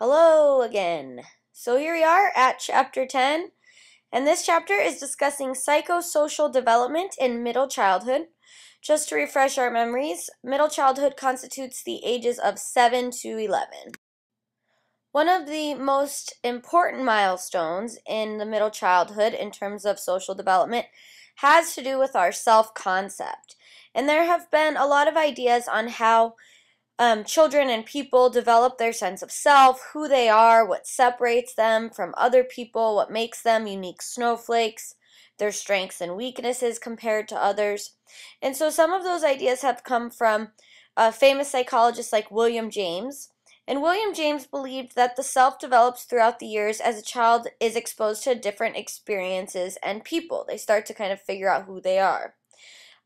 Hello again. So here we are at chapter 10, and this chapter is discussing psychosocial development in middle childhood. Just to refresh our memories, middle childhood constitutes the ages of 7 to 11. One of the most important milestones in the middle childhood in terms of social development has to do with our self-concept. And there have been a lot of ideas on how children and people develop their sense of self, who they are, what separates them from other people, what makes them unique snowflakes, their strengths and weaknesses compared to others. And so some of those ideas have come from famous psychologists like William James. And William James believed that the self develops throughout the years as a child is exposed to different experiences and people. They start to kind of figure out who they are.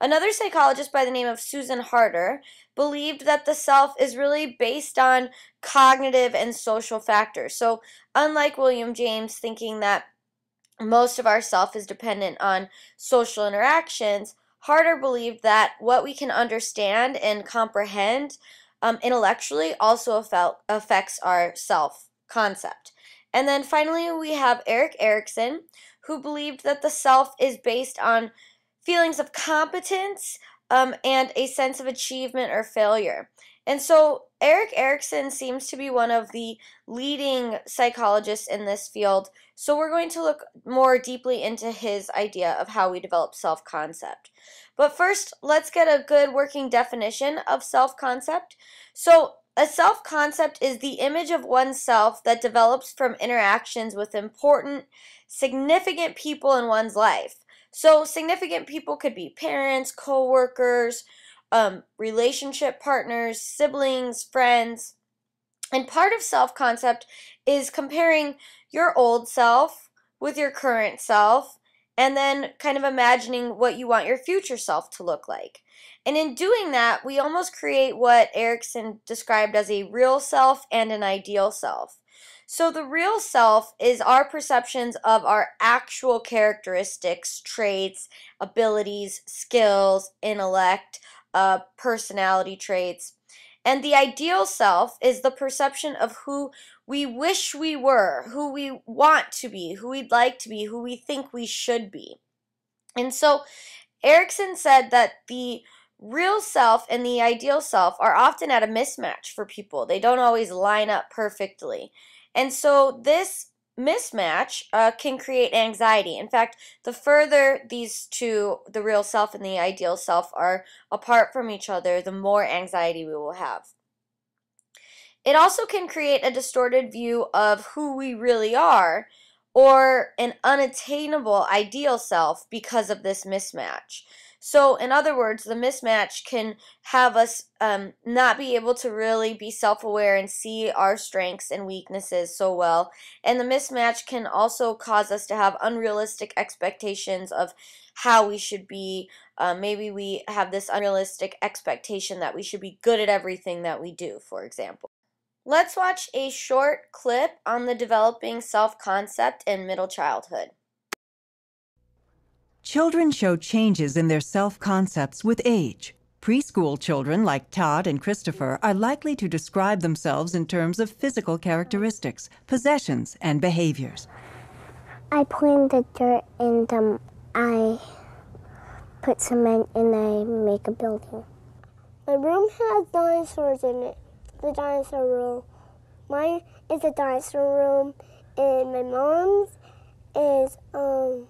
Another psychologist by the name of Susan Harter believed that the self is really based on cognitive and social factors. So unlike William James thinking that most of our self is dependent on social interactions, Harter believed that what we can understand and comprehend intellectually also affects our self-concept. And then finally we have Erik Erikson, who believed that the self is based on feelings of competence and a sense of achievement or failure. And so Erik Erikson seems to be one of the leading psychologists in this field, so we're going to look more deeply into his idea of how we develop self-concept. But first, let's get a good working definition of self-concept. So a self-concept is the image of oneself that develops from interactions with important, significant people in one's life. So significant people could be parents, co-workers, relationship partners, siblings, friends. And part of self-concept is comparing your old self with your current self and then kind of imagining what you want your future self to look like. And in doing that, we almost create what Erikson described as a real self and an ideal self. So the real self is our perceptions of our actual characteristics, traits, abilities, skills, intellect, personality traits. And the ideal self is the perception of who we wish we were, who we want to be, who we'd like to be, who we think we should be. And so Erikson said that the real self and the ideal self are often at a mismatch for people. They don't always line up perfectly. And so this mismatch can create anxiety. In fact, the further these two, the real self and the ideal self, are apart from each other, the more anxiety we will have. It also can create a distorted view of who we really are or an unattainable ideal self because of this mismatch. So in other words, the mismatch can have us not be able to really be self-aware and see our strengths and weaknesses so well. And the mismatch can also cause us to have unrealistic expectations of how we should be. Maybe we have this unrealistic expectation that we should be good at everything that we do, for example. Let's watch a short clip on the developing self-concept in middle childhood. Children show changes in their self-concepts with age. Preschool children like Todd and Christopher are likely to describe themselves in terms of physical characteristics, possessions, and behaviors. I play in the dirt and I put cement and I make a building. My room has dinosaurs in it. The dinosaur room. Mine is a dinosaur room, and my mom's is a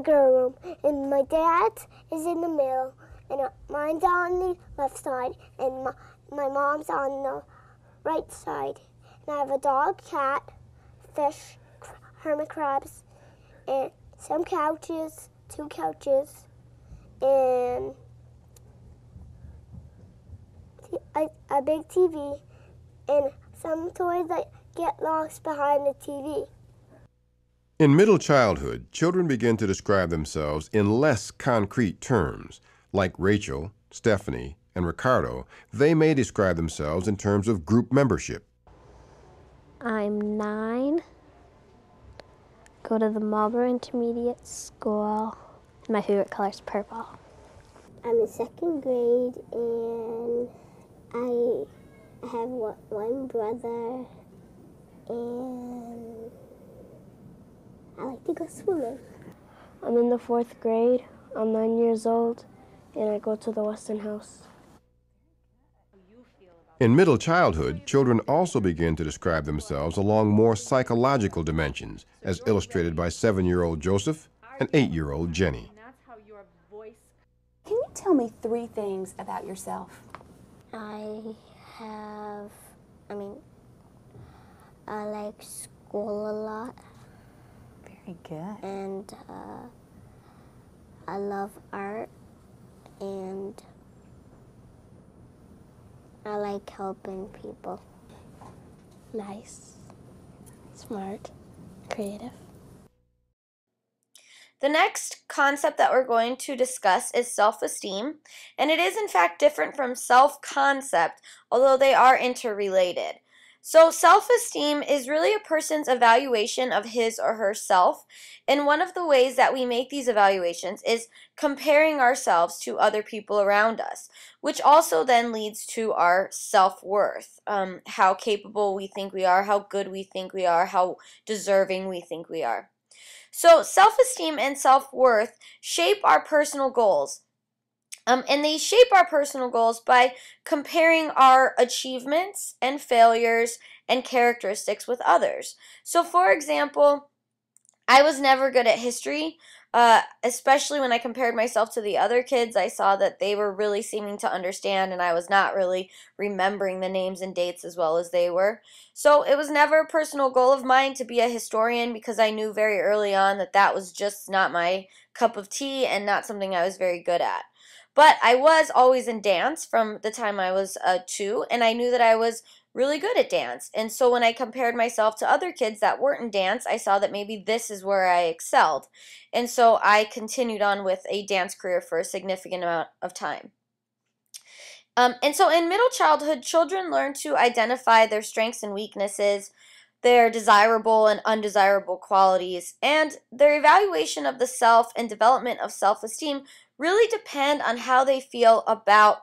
girl room, and my dad's is in the middle, and mine's on the left side, and my mom's on the right side. And I have a dog, cat, fish, hermit crabs, and some couches, 2 couches, and a big TV, and some toys that get lost behind the TV. In middle childhood, children begin to describe themselves in less concrete terms. Like Rachel, Stephanie, and Ricardo, they may describe themselves in terms of group membership. I'm 9, go to the Marlboro Intermediate School. My favorite color is purple. I'm in second grade, and I have one brother, and I like to go swimming. I'm in the 4th grade. I'm 9 years old, and I go to the Western House. In middle childhood, children also begin to describe themselves along more psychological dimensions, as illustrated by 7-year-old Joseph and 8-year-old Jenny. Can you tell me 3 things about yourself? I like school a lot, Very good. and I love art, and I like helping people. Nice, smart, creative. The next concept that we're going to discuss is self-esteem, and it is in fact different from self-concept, although they are interrelated. So self-esteem is really a person's evaluation of his or herself, and one of the ways that we make these evaluations is comparing ourselves to other people around us, which also then leads to our self-worth, how capable we think we are, how good we think we are, how deserving we think we are. So self-esteem and self-worth shape our personal goals. And they shape our personal goals by comparing our achievements and failures and characteristics with others. So for example, I was never good at history, especially when I compared myself to the other kids. I saw that they were really seeming to understand, and I was not really remembering the names and dates as well as they were. So it was never a personal goal of mine to be a historian, because I knew very early on that that was just not my cup of tea and not something I was very good at. But I was always in dance from the time I was 2, and I knew that I was really good at dance. And so when I compared myself to other kids that weren't in dance, I saw that maybe this is where I excelled. And so I continued on with a dance career for a significant amount of time. And so in middle childhood, children learn to identify their strengths and weaknesses, their desirable and undesirable qualities, and their evaluation of the self and development of self-esteem really depend on how they feel about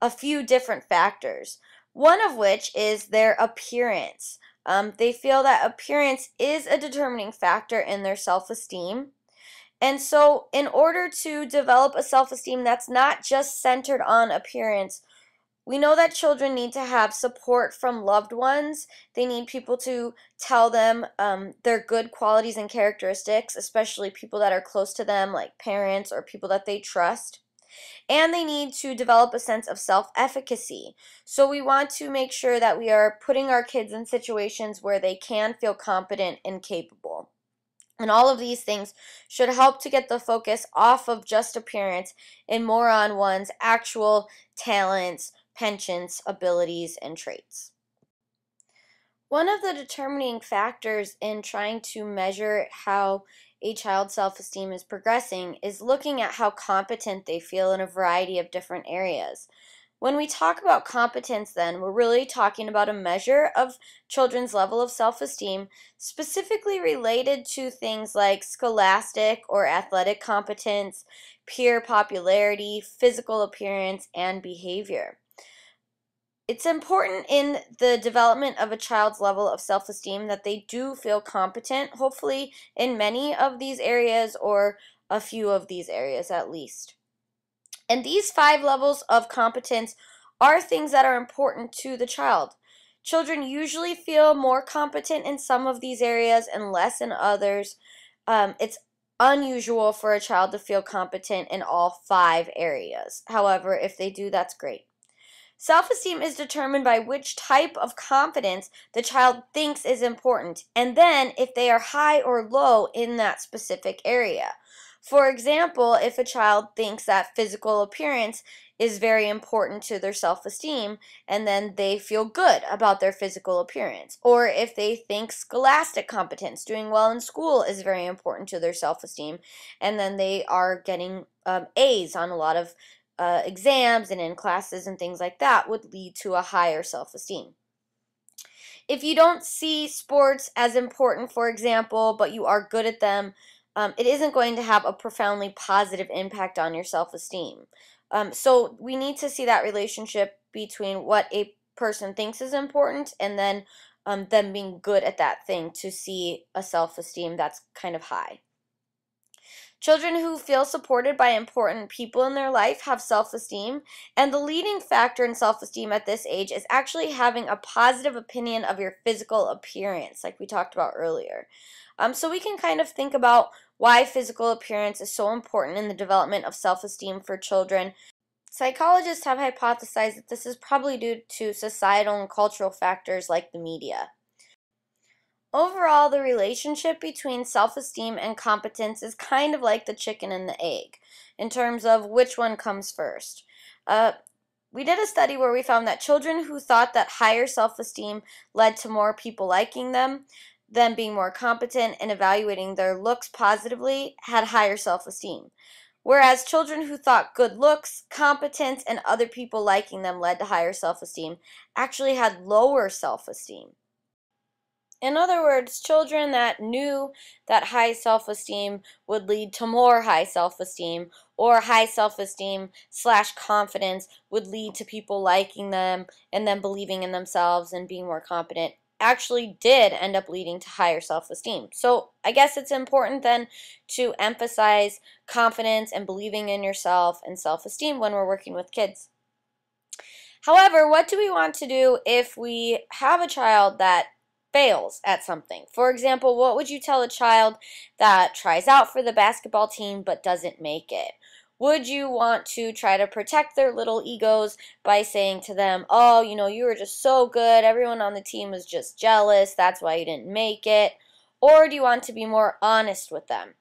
a few different factors. One of which is their appearance. They feel that appearance is a determining factor in their self-esteem. And so in order to develop a self-esteem that's not just centered on appearance, we know that children need to have support from loved ones. They need people to tell them their good qualities and characteristics, especially people that are close to them, like parents or people that they trust. And they need to develop a sense of self-efficacy. So we want to make sure that we are putting our kids in situations where they can feel competent and capable. And all of these things should help to get the focus off of just appearance and more on one's actual talents, penchants, abilities, and traits. One of the determining factors in trying to measure how a child's self-esteem is progressing is looking at how competent they feel in a variety of different areas. When we talk about competence, then, we're really talking about a measure of children's level of self-esteem specifically related to things like scholastic or athletic competence, peer popularity, physical appearance, and behavior. It's important in the development of a child's level of self-esteem that they do feel competent, hopefully in many of these areas or a few of these areas at least. And these 5 levels of competence are things that are important to the child. Children usually feel more competent in some of these areas and less in others. It's unusual for a child to feel competent in all 5 areas. However, if they do, that's great. Self-esteem is determined by which type of confidence the child thinks is important, and then if they are high or low in that specific area. For example, if a child thinks that physical appearance is very important to their self-esteem, and then they feel good about their physical appearance. Or if they think scholastic competence, doing well in school, is very important to their self-esteem, and then they are getting A's on a lot of exams and in classes and things like that, would lead to a higher self-esteem. If you don't see sports as important, for example, but you are good at them, it isn't going to have a profoundly positive impact on your self-esteem. So we need to see that relationship between what a person thinks is important and then them being good at that thing to see a self-esteem that's kind of high. Children who feel supported by important people in their life have self-esteem, and the leading factor in self-esteem at this age is actually having a positive opinion of your physical appearance, like we talked about earlier. So we can kind of think about why physical appearance is so important in the development of self-esteem for children. Psychologists have hypothesized that this is probably due to societal and cultural factors like the media. Overall, the relationship between self-esteem and competence is kind of like the chicken and the egg in terms of which one comes first. We did a study where we found that children who thought that higher self-esteem led to more people liking them being more competent and evaluating their looks positively had higher self-esteem. Whereas children who thought good looks, competence, and other people liking them led to higher self-esteem actually had lower self-esteem. In other words, children that knew that high self-esteem would lead to more high self-esteem, or high self-esteem / confidence would lead to people liking them and then believing in themselves and being more competent, actually did end up leading to higher self-esteem. So I guess it's important then to emphasize confidence and believing in yourself and self-esteem when we're working with kids. However, what do we want to do if we have a child that fails at something? For example, what would you tell a child that tries out for the basketball team but doesn't make it? Would you want to try to protect their little egos by saying to them, oh, you know, you were just so good, everyone on the team was just jealous, that's why you didn't make it? Or do you want to be more honest with them?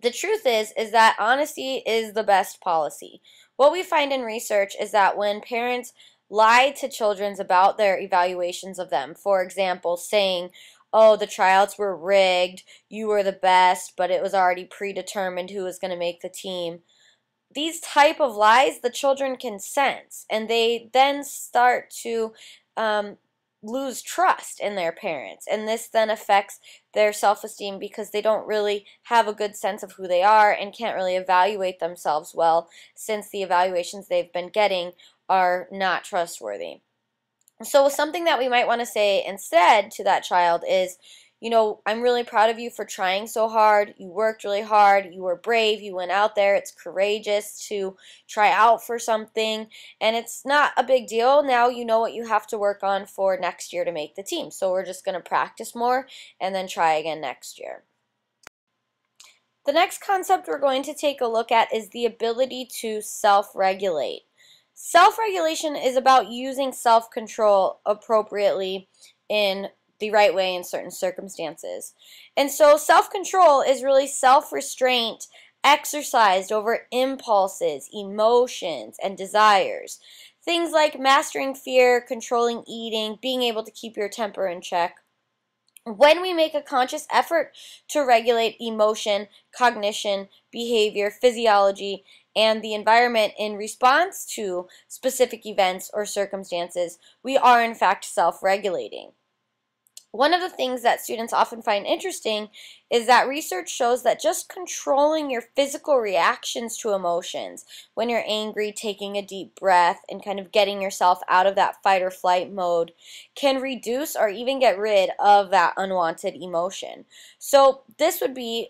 The truth is that honesty is the best policy. What we find in research is that when parents lie to children about their evaluations of them, for example, saying, oh, the tryouts were rigged, you were the best, but it was already predetermined who was going to make the team. These type of lies the children can sense, and they then start to lose trust in their parents, and this then affects their self-esteem because they don't really have a good sense of who they are and can't really evaluate themselves well, since the evaluations they've been getting are not trustworthy. So something that we might want to say instead to that child is, you know, I'm really proud of you for trying so hard. You worked really hard. You were brave. You went out there. It's courageous to try out for something, and it's not a big deal. Now you know what you have to work on for next year to make the team. So we're just going to practice more and then try again next year. The next concept we're going to take a look at is the ability to self-regulate. Self-regulation is about using self-control appropriately in the right way in certain circumstances. And so self-control is really self-restraint exercised over impulses, emotions, and desires. Things like mastering fear, controlling eating, being able to keep your temper in check. When we make a conscious effort to regulate emotion, cognition, behavior, physiology, and the environment in response to specific events or circumstances, we are in fact self-regulating. One of the things that students often find interesting is that research shows that just controlling your physical reactions to emotions, when you're angry, taking a deep breath, and kind of getting yourself out of that fight or flight mode, can reduce or even get rid of that unwanted emotion. So this would be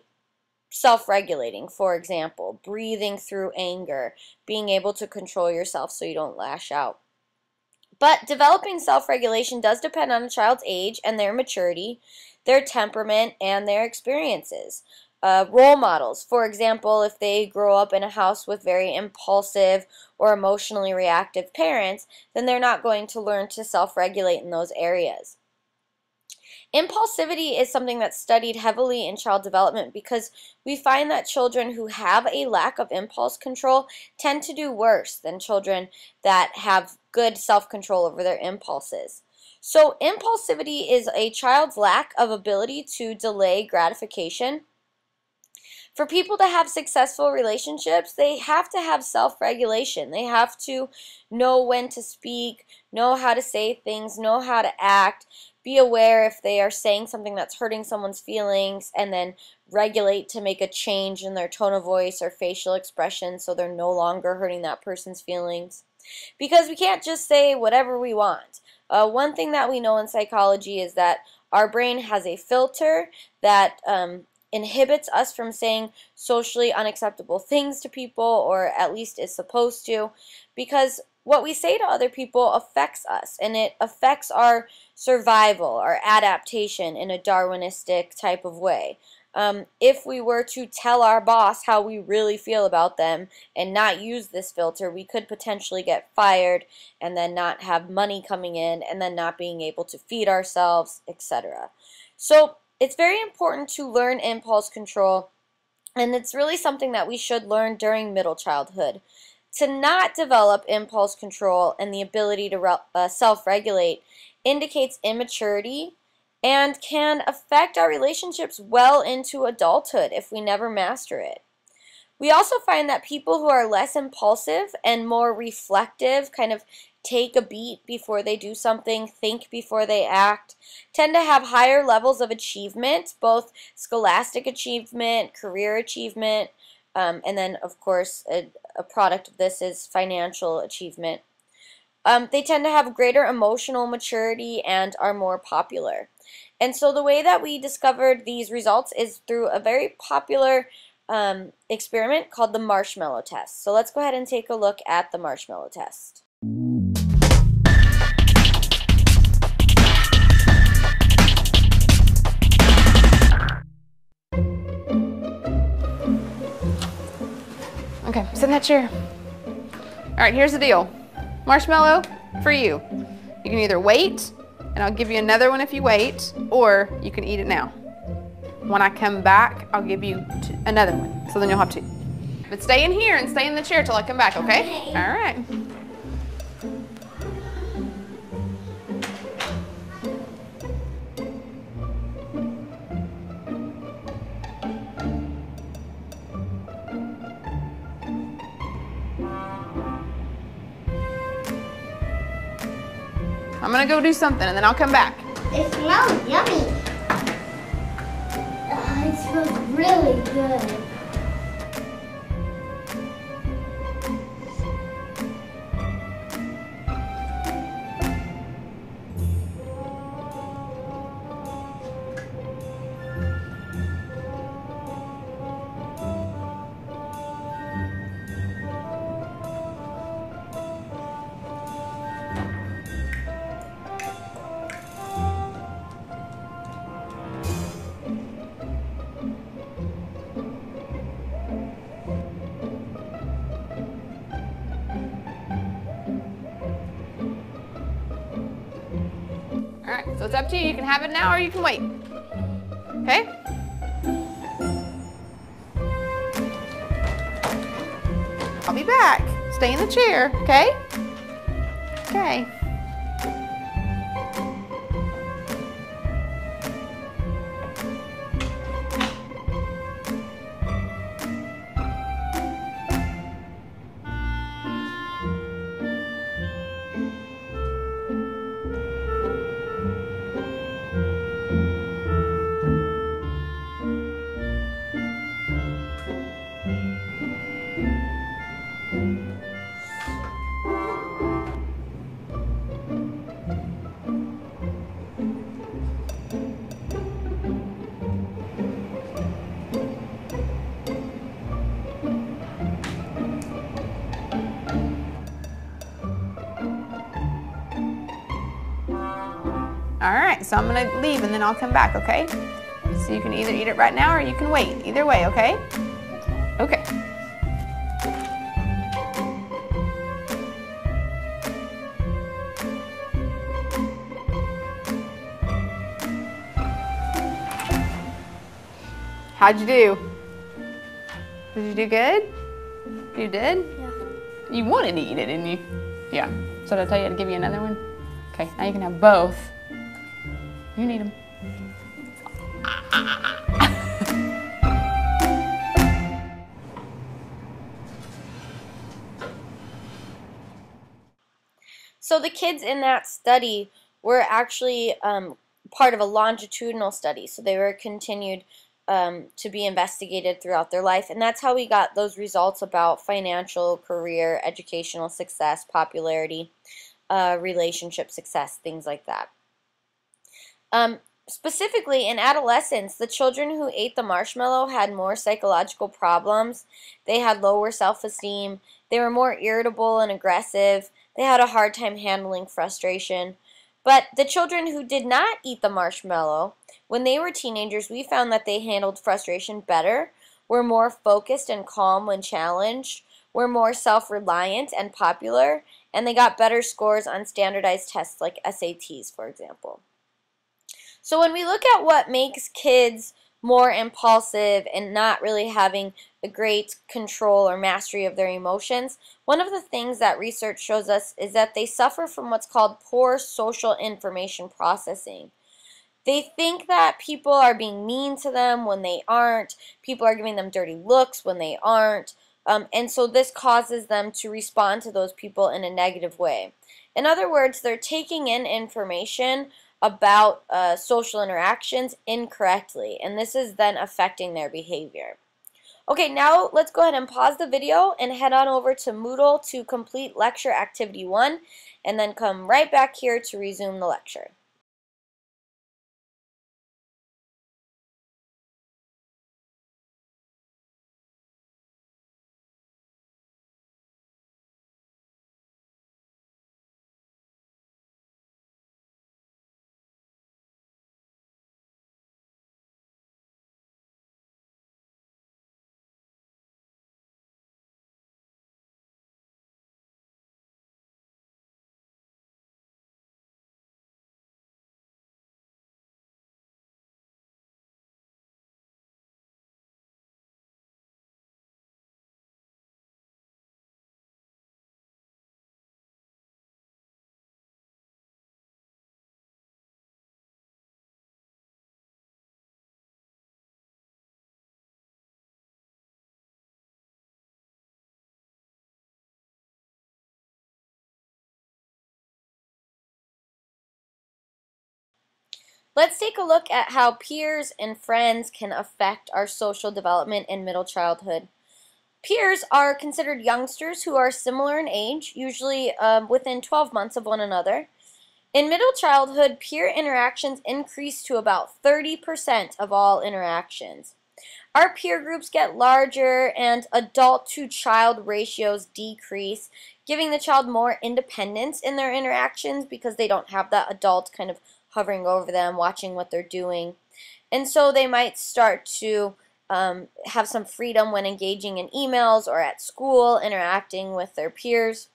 self-regulating, for example, breathing through anger, being able to control yourself so you don't lash out. But developing self-regulation does depend on a child's age and their maturity, their temperament, and their experiences. Role models, for example, if they grow up in a house with very impulsive or emotionally reactive parents, then they're not going to learn to self-regulate in those areas. Impulsivity is something that's studied heavily in child development because we find that children who have a lack of impulse control tend to do worse than children that have good self-control over their impulses. So impulsivity is a child's lack of ability to delay gratification. For people to have successful relationships, they have to have self-regulation. They have to know when to speak, know how to say things, know how to act, be aware if they are saying something that's hurting someone's feelings, and then regulate to make a change in their tone of voice or facial expression so they're no longer hurting that person's feelings. Because we can't just say whatever we want. One thing that we know in psychology is that our brain has a filter that inhibits us from saying socially unacceptable things to people, or at least is supposed to, because what we say to other people affects us, and it affects our survival, our adaptation in a Darwinistic type of way. If we were to tell our boss how we really feel about them and not use this filter, we could potentially get fired and then not have money coming in and then not being able to feed ourselves, etc. So it's very important to learn impulse control, and it's really something that we should learn during middle childhood. To not develop impulse control and the ability to self-regulate indicates immaturity and can affect our relationships well into adulthood if we never master it. We also find that people who are less impulsive and more reflective, kind of take a beat before they do something, think before they act, tend to have higher levels of achievement, both scholastic achievement, career achievement, and then, of course, a product of this is financial achievement. They tend to have greater emotional maturity and are more popular. And so the way that we discovered these results is through a very popular experiment called the marshmallow test. So let's go ahead and take a look at the marshmallow test. Okay, sit in that chair. All right, here's the deal. Marshmallow for you. You can either wait, and I'll give you another one if you wait, or you can eat it now. When I come back, I'll give you another one, so then you'll have two. But stay in here and stay in the chair till I come back, okay? All right. I'm gonna go do something and then I'll come back. It smells yummy. It smells really good. All right, so it's up to you. You can have it now or you can wait. Okay? I'll be back. Stay in the chair, okay? Okay. All right, so I'm gonna leave and then I'll come back, okay? So you can either eat it right now or you can wait. Either way, okay? Okay. How'd you do? Did you do good? You did? Yeah. You wanted to eat it, didn't you? Yeah. So did I tell you to give you another one? Okay, now you can have both. You need them. So the kids in that study were actually part of a longitudinal study, so they were continued to be investigated throughout their life, and that's how we got those results about financial, career, educational success, popularity, relationship success, things like that. Specifically, in adolescence, the children who ate the marshmallow had more psychological problems. They had lower self-esteem. They were more irritable and aggressive. They had a hard time handling frustration. But the children who did not eat the marshmallow, when they were teenagers, we found that they handled frustration better, were more focused and calm when challenged, were more self-reliant and popular, and they got better scores on standardized tests like SATs, for example. So when we look at what makes kids more impulsive and not really having a great control or mastery of their emotions, one of the things that research shows us is that they suffer from what's called poor social information processing. They think that people are being mean to them when they aren't, people are giving them dirty looks when they aren't, and so this causes them to respond to those people in a negative way. In other words, they're taking in information about social interactions incorrectly, and this is then affecting their behavior. Okay, now let's go ahead and pause the video and head on over to Moodle to complete lecture activity 1, and then come right back here to resume the lecture. Let's take a look at how peers and friends can affect our social development in middle childhood. Peers are considered youngsters who are similar in age, usually within 12 months of one another. In middle childhood, peer interactions increase to about 30% of all interactions. Our peer groups get larger and adult-to-child ratios decrease, giving the child more independence in their interactions because they don't have that adult kind of hovering over them, watching what they're doing. And so they might start to have some freedom when engaging in emails or at school, interacting with their peers.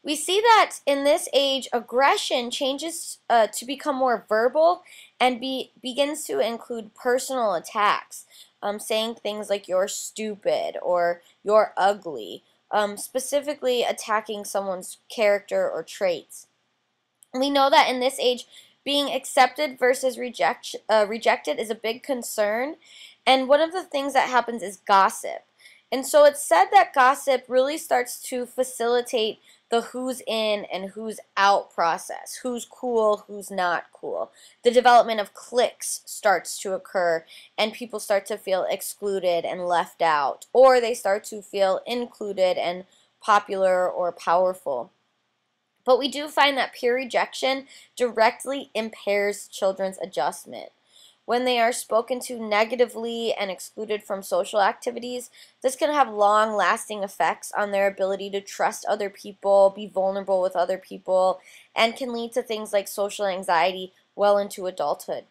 We see that in this age, aggression changes to become more verbal and begins to include personal attacks, saying things like "you're stupid" or "you're ugly," specifically attacking someone's character or traits. We know that in this age, being accepted versus rejected is a big concern, and one of the things that happens is gossip. And so it's said that gossip really starts to facilitate the who's in and who's out process, who's cool, who's not cool. The development of cliques starts to occur, and people start to feel excluded and left out, or they start to feel included and popular or powerful. But we do find that peer rejection directly impairs children's adjustment. When they are spoken to negatively and excluded from social activities, this can have long-lasting effects on their ability to trust other people, be vulnerable with other people, and can lead to things like social anxiety well into adulthood.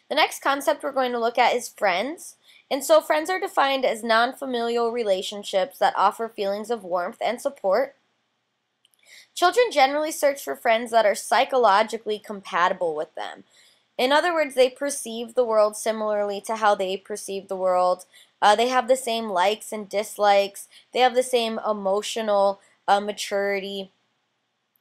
The next concept we're going to look at is friends. And so friends are defined as non-familial relationships that offer feelings of warmth and support. Children generally search for friends that are psychologically compatible with them. In other words, they perceive the world similarly to how they perceive the world. They have the same likes and dislikes. They have the same emotional maturity.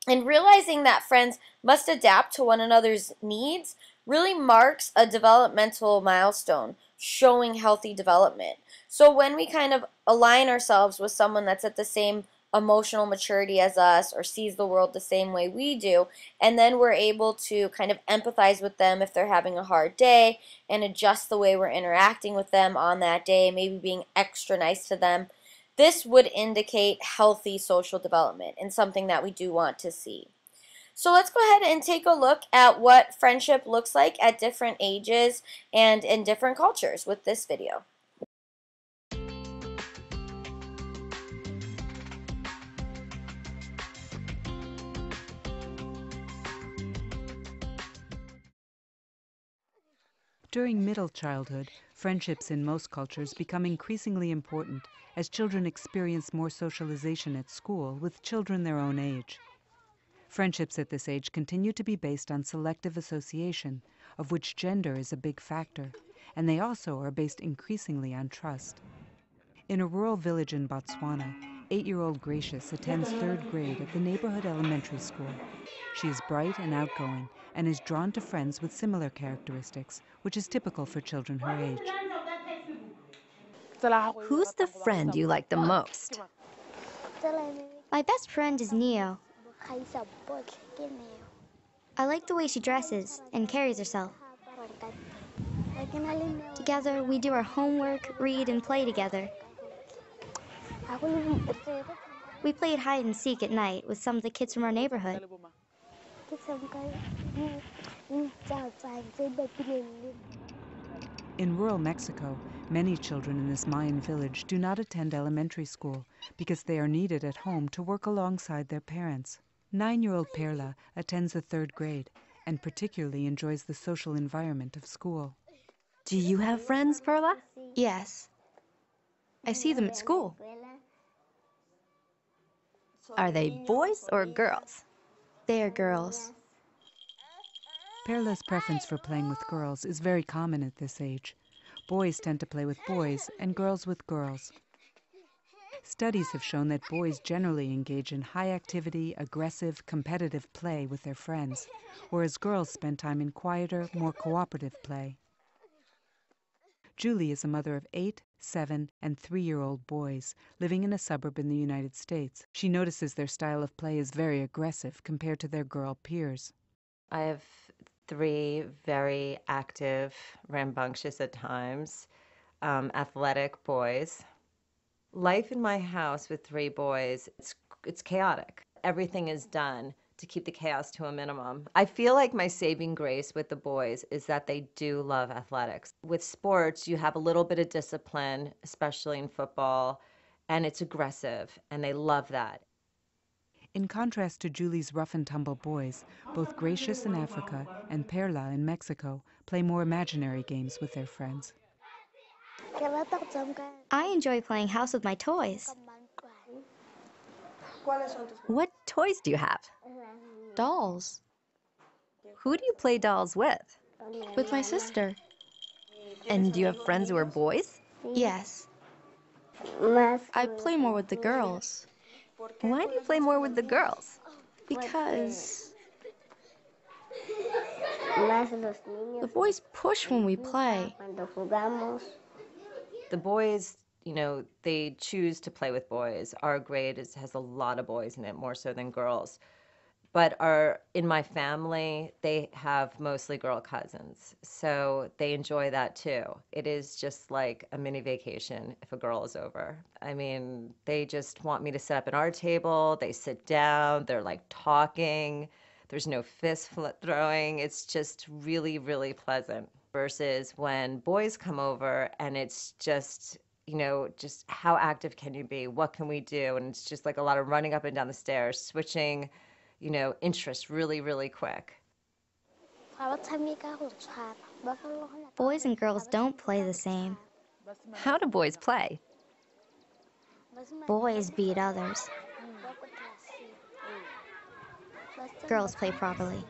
And realizing that friends must adapt to one another's needs really marks a developmental milestone, showing healthy development. So when we kind of align ourselves with someone that's at the same emotional maturity as us or sees the world the same way we do, and then we're able to kind of empathize with them if they're having a hard day and adjust the way we're interacting with them on that day, maybe being extra nice to them. This would indicate healthy social development and something that we do want to see. So let's go ahead and take a look at what friendship looks like at different ages and in different cultures with this video. During middle childhood, friendships in most cultures become increasingly important as children experience more socialization at school with children their own age. Friendships at this age continue to be based on selective association, of which gender is a big factor, and they also are based increasingly on trust. In a rural village in Botswana, 8-year-old Gracious attends 3rd grade at the neighborhood elementary school. She is bright and outgoing and is drawn to friends with similar characteristics, which is typical for children her age. Who's the friend you like the most? My best friend is Neo. I like the way she dresses and carries herself. Together, we do our homework, read, and play together. We played hide and seek at night with some of the kids from our neighborhood. In rural Mexico, many children in this Mayan village do not attend elementary school because they are needed at home to work alongside their parents. 9-year-old Perla attends the 3rd grade and particularly enjoys the social environment of school. Do you have friends, Perla? Yes. I see them at school. Are they boys or girls? They are girls. Perla's preference for playing with girls is very common at this age. Boys tend to play with boys and girls with girls. Studies have shown that boys generally engage in high-activity, aggressive, competitive play with their friends, whereas girls spend time in quieter, more cooperative play. Julie is a mother of 8, 7, and 3-year-old boys living in a suburb in the United States. She notices their style of play is very aggressive compared to their girl peers. I have 3 very active, rambunctious at times, athletic boys. Life in my house with 3 boys, it's chaotic. Everything is done to keep the chaos to a minimum. I feel like my saving grace with the boys is that they do love athletics. With sports, you have a little bit of discipline, especially in football, and it's aggressive, and they love that. In contrast to Julie's rough-and-tumble boys, both Gracious in Africa and Perla in Mexico play more imaginary games with their friends. I enjoy playing house with my toys. What toys do you have? Dolls. Who do you play dolls with? With my sister. And do you have friends who are boys? Yes. I play more with the girls. Why do you play more with the girls? Because the boys push when we play. The boys, they choose to play with boys. Our grade has a lot of boys in it, more so than girls. But in my family, they have mostly girl cousins, so they enjoy that too. It is just like a mini vacation if a girl is over. I mean, they just want me to sit up at our table, they sit down, they're like talking, there's no fist throwing, it's just really, really pleasant. Versus when boys come over and it's just, just how active can you be? What can we do? And it's just like a lot of running up and down the stairs, switching interest really, really quick. Boys and girls don't play the same. How do boys play? Boys beat others. Girls play properly.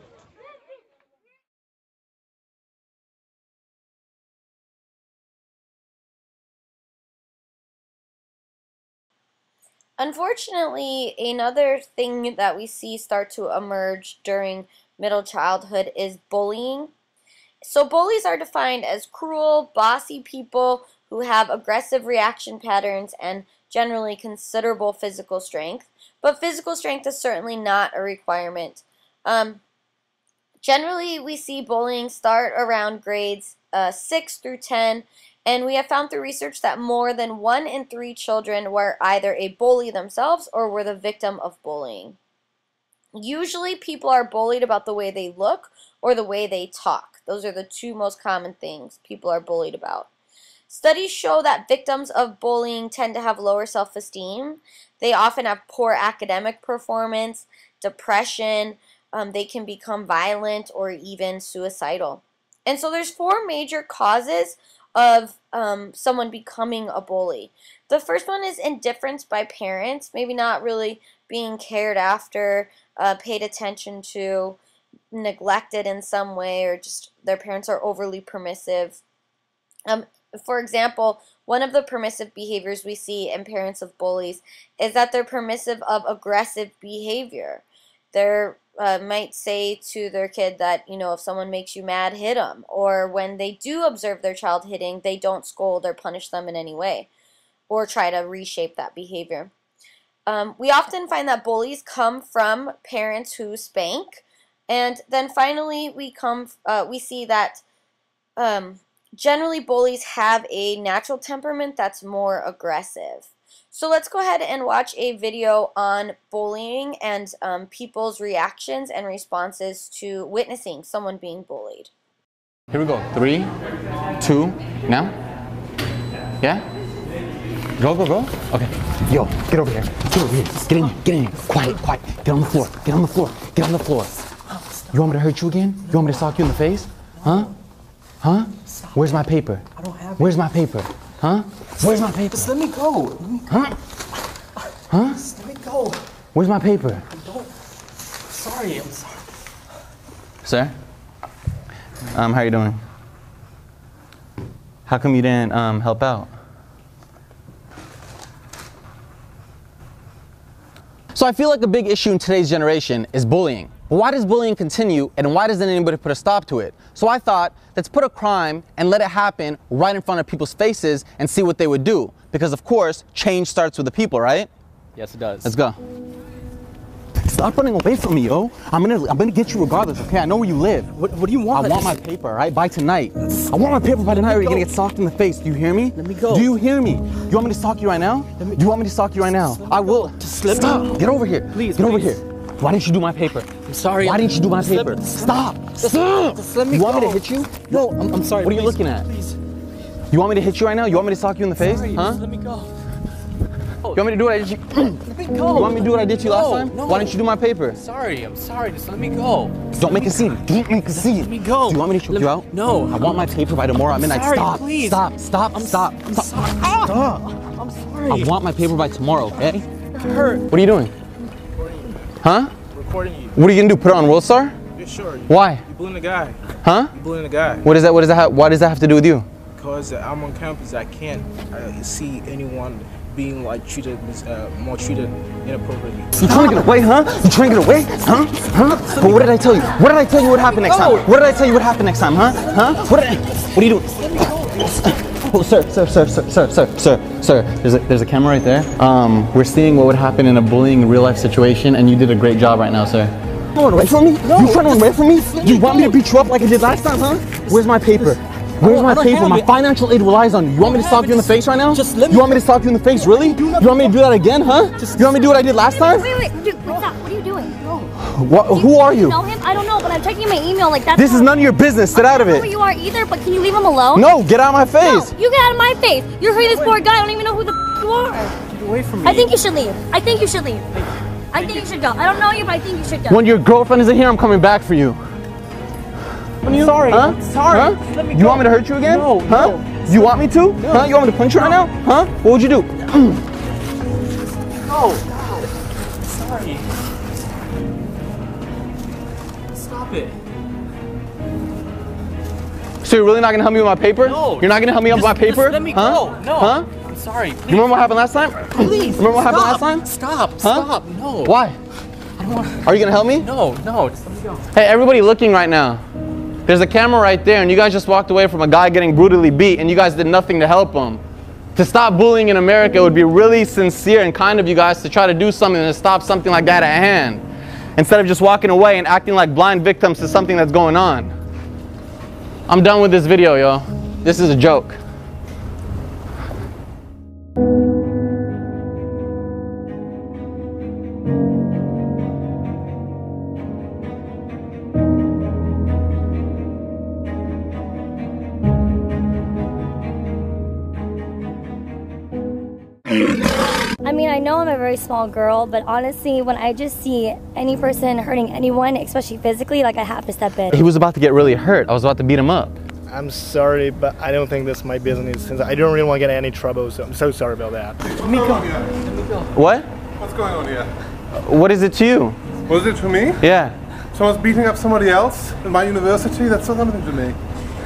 Unfortunately, another thing that we see start to emerge during middle childhood is bullying. So bullies are defined as cruel, bossy people who have aggressive reaction patterns and generally considerable physical strength. but physical strength is certainly not a requirement. Generally, we see bullying start around grades 6 through 10, and we have found through research that more than 1 in 3 children were either a bully themselves or were the victim of bullying. Usually, people are bullied about the way they look or the way they talk. Those are the 2 most common things people are bullied about. Studies show that victims of bullying tend to have lower self-esteem. They often have poor academic performance, depression, they can become violent or even suicidal. And so there's 4 major causes of someone becoming a bully. The first one is indifference by parents, maybe not really being cared after, paid attention to, neglected in some way, or just their parents are overly permissive. For example, one of the permissive behaviors we see in parents of bullies is that they're permissive of aggressive behavior. They might say to their kid that, if someone makes you mad, hit them. Or when they do observe their child hitting, they don't scold or punish them in any way or try to reshape that behavior. We often find that bullies come from parents who spank. And then finally, we see that generally bullies have a natural temperament that's more aggressive. So let's go ahead and watch a video on bullying and people's reactions and responses to witnessing someone being bullied. Here we go. 3, 2, now. Yeah? Go, go, go. Okay. Yo, get over here. Get over here. Get in. Quiet. Get on the floor. Get on the floor. You want me to hurt you again? You want me to sock you in the face? Huh? Where's my paper? I don't have it. Where's my paper? Huh? Where's my paper? Just let me go. Huh? Just let me go. Where's my paper? I'm sorry. Sir? How you doing? How come you didn't help out? So I feel like a big issue in today's generation is bullying. But why does bullying continue, and why doesn't anybody put a stop to it? So I thought, let's put a crime and let it happen right in front of people's faces and see what they would do. Because of course, change starts with the people, right? Yes, it does. Let's go. Stop running away from me, yo. I'm gonna get you regardless, okay? I know where you live. What do you want? I want my paper, all right? By tonight. I want my paper by tonight or you're gonna get socked in the face. Do you hear me? Let me go. Do you hear me? You want me to sock you right now? Do you want me to sock you right now? I will. Just let me Stop. Get over here. Please. Get over here. Why didn't you do my paper? I'm sorry. Why didn't you do my paper? Stop. Stop. Just let me You want me go. to hit you? No, I'm sorry. What are you looking at? Please. You want me to hit you right now? You want me to sock you in the face? Sorry, Huh? just let me go. You want me to do what I did to you? Let me go. You want me to do what I did to you last time? No. Why didn't you do my paper? I'm sorry. Just let me go. Don't make a scene. Don't make a scene. Let me go. Do you want me to choke you out? No. I want my paper by tomorrow at midnight. Sorry, Stop. please. Stop. I'm Stop. sorry. Stop. I'm sorry. I want my paper by tomorrow, okay? It hurt. What are you doing? Huh? Recording you. What are you gonna do? Put it on World Star? Yeah, sure. Why? You bullying the guy. Huh? You bullying the guy. Why does that have to do with you? Because I'm on campus, I can't see anyone being like maltreated inappropriately. You trying to get away, huh? You trying to get away? Huh? But what did I tell you? What did I tell you would happen next time? What did I tell you would happen next time, huh? What are you doing? Oh, sir. There's a camera right there. We're seeing what would happen in a bullying real life situation, and you did a great job right now, sir. You run away from me? No. You trying to run away from me? You want me to beat you up like I did last time, huh? Where's my paper? Where's my paper? My financial aid relies on you. You want me to sock you in the face right now? You want me to sock you in the face, really? You want me to do that again, huh? You want me to do what I did last time? Wait, stop. What are you doing? Who are you? Do you know him? I don't know, but I'm checking my email like that. This is none of your business. Sit out of I don't know it. who you are either, but can you leave him alone? No, get out of my face. No, you get out of my face. You're hurting this poor guy. I don't even know who the you are. Get away from me. I think you should leave. I think you should go. I don't know you, but I think you should go. When your girlfriend isn't here, I'm coming back for you. I'm sorry. Huh? I'm sorry. Huh? Let me You go. want me to hurt you again? No. Huh? No. You want me to? No. Huh? You want me to punch you right now? Huh? What would you do? No. God. Sorry. Stop it. So you're really not gonna help me with my paper? No. You're not gonna help me with my paper? Just let me huh? go. No. Huh? I'm sorry. You remember what happened last time? Please. Remember what happened last time? Stop. Huh? Stop. No. Why? I don't want. Are you gonna help me? No. Just let me go. Hey, everybody looking right now. There's a camera right there, and you guys just walked away from a guy getting brutally beat, and you guys did nothing to help him. To stop bullying in America, it would be really sincere and kind of you guys to try to do something to stop something like that at hand, instead of just walking away and acting like blind victims to something that's going on. I'm done with this video, yo. This is a joke. I mean, I know I'm a very small girl, but honestly, when I just see any person hurting anyone, especially physically, like I have to step in. He was about to get really hurt. I was about to beat him up. I'm sorry, but I don't think that's my business since I don't really want to get in any trouble, so I'm so sorry about that. What? What's going on here? What is it to you? What is it to me? Yeah. Someone's beating up somebody else in my university? That's not something to me.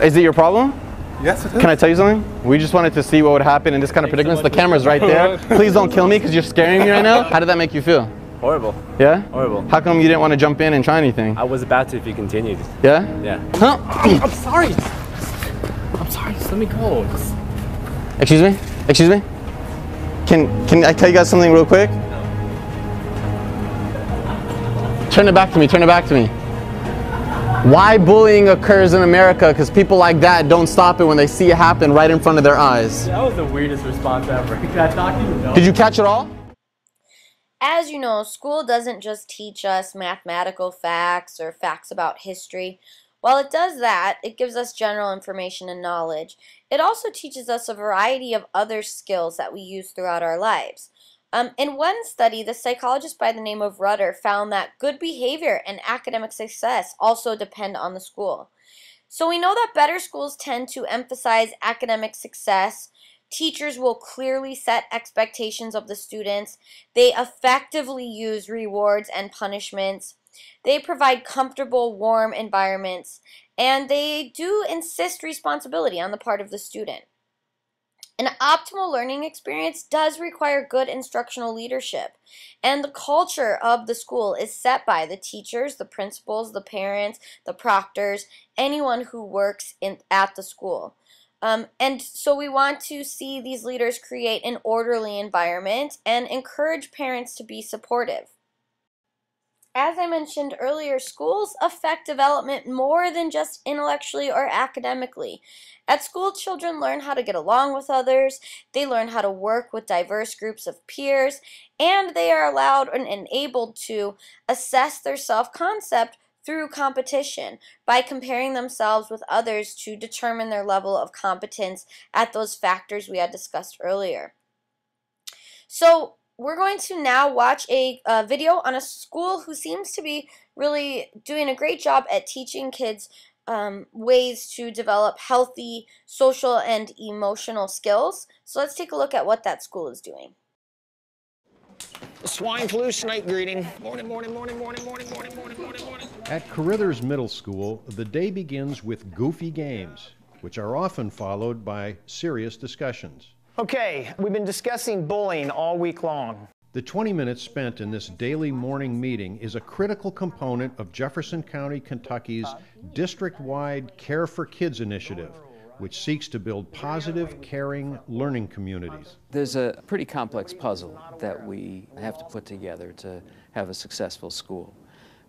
Is it your problem? Yes, it is. Can I tell you something? We just wanted to see what would happen in this kind of predicaments. The camera's right there. Please don't kill me because you're scaring me right now. How did that make you feel? Horrible. Yeah? Horrible. How come you didn't want to jump in and try anything? I was about to if you continued. Yeah? Yeah. Huh? I'm sorry. I'm sorry. Just let me go. Excuse me? Excuse me? Can I tell you guys something real quick? Turn it back to me. Turn it back to me. Why bullying occurs in America? Because people like that don't stop it when they see it happen right in front of their eyes. That was the weirdest response ever. Can I talk to you? No. Did you catch it all? As you know, school doesn't just teach us mathematical facts or facts about history. While it does that, it gives us general information and knowledge. It also teaches us a variety of other skills that we use throughout our lives. In one study, the psychologist by the name of Rudder found that good behavior and academic success also depend on the school. So we know that better schools tend to emphasize academic success. Teachers will clearly set expectations of the students. They effectively use rewards and punishments. They provide comfortable, warm environments. And they do insist responsibility on the part of the student. An optimal learning experience does require good instructional leadership, and the culture of the school is set by the teachers, the principals, the parents, the proctors, anyone who works at the school. And so we want to see these leaders create an orderly environment and encourage parents to be supportive. As I mentioned earlier, schools affect development more than just intellectually or academically. At school, children learn how to get along with others, they learn how to work with diverse groups of peers, and they are allowed and enabled to assess their self-concept through competition by comparing themselves with others to determine their level of competence at those factors we had discussed earlier. So, we're going to now watch a video on a school who seems to be really doing a great job at teaching kids ways to develop healthy social and emotional skills. So let's take a look at what that school is doing. Swine flu snake greeting. Morning, morning, morning, morning, morning, morning, morning, morning, morning. At Carithers Middle School, the day begins with goofy games, which are often followed by serious discussions. Okay, we've been discussing bullying all week long. The 20 minutes spent in this daily morning meeting is a critical component of Jefferson County, Kentucky's district-wide Care for Kids initiative, which seeks to build positive, caring learning communities. There's a pretty complex puzzle that we have to put together to have a successful school.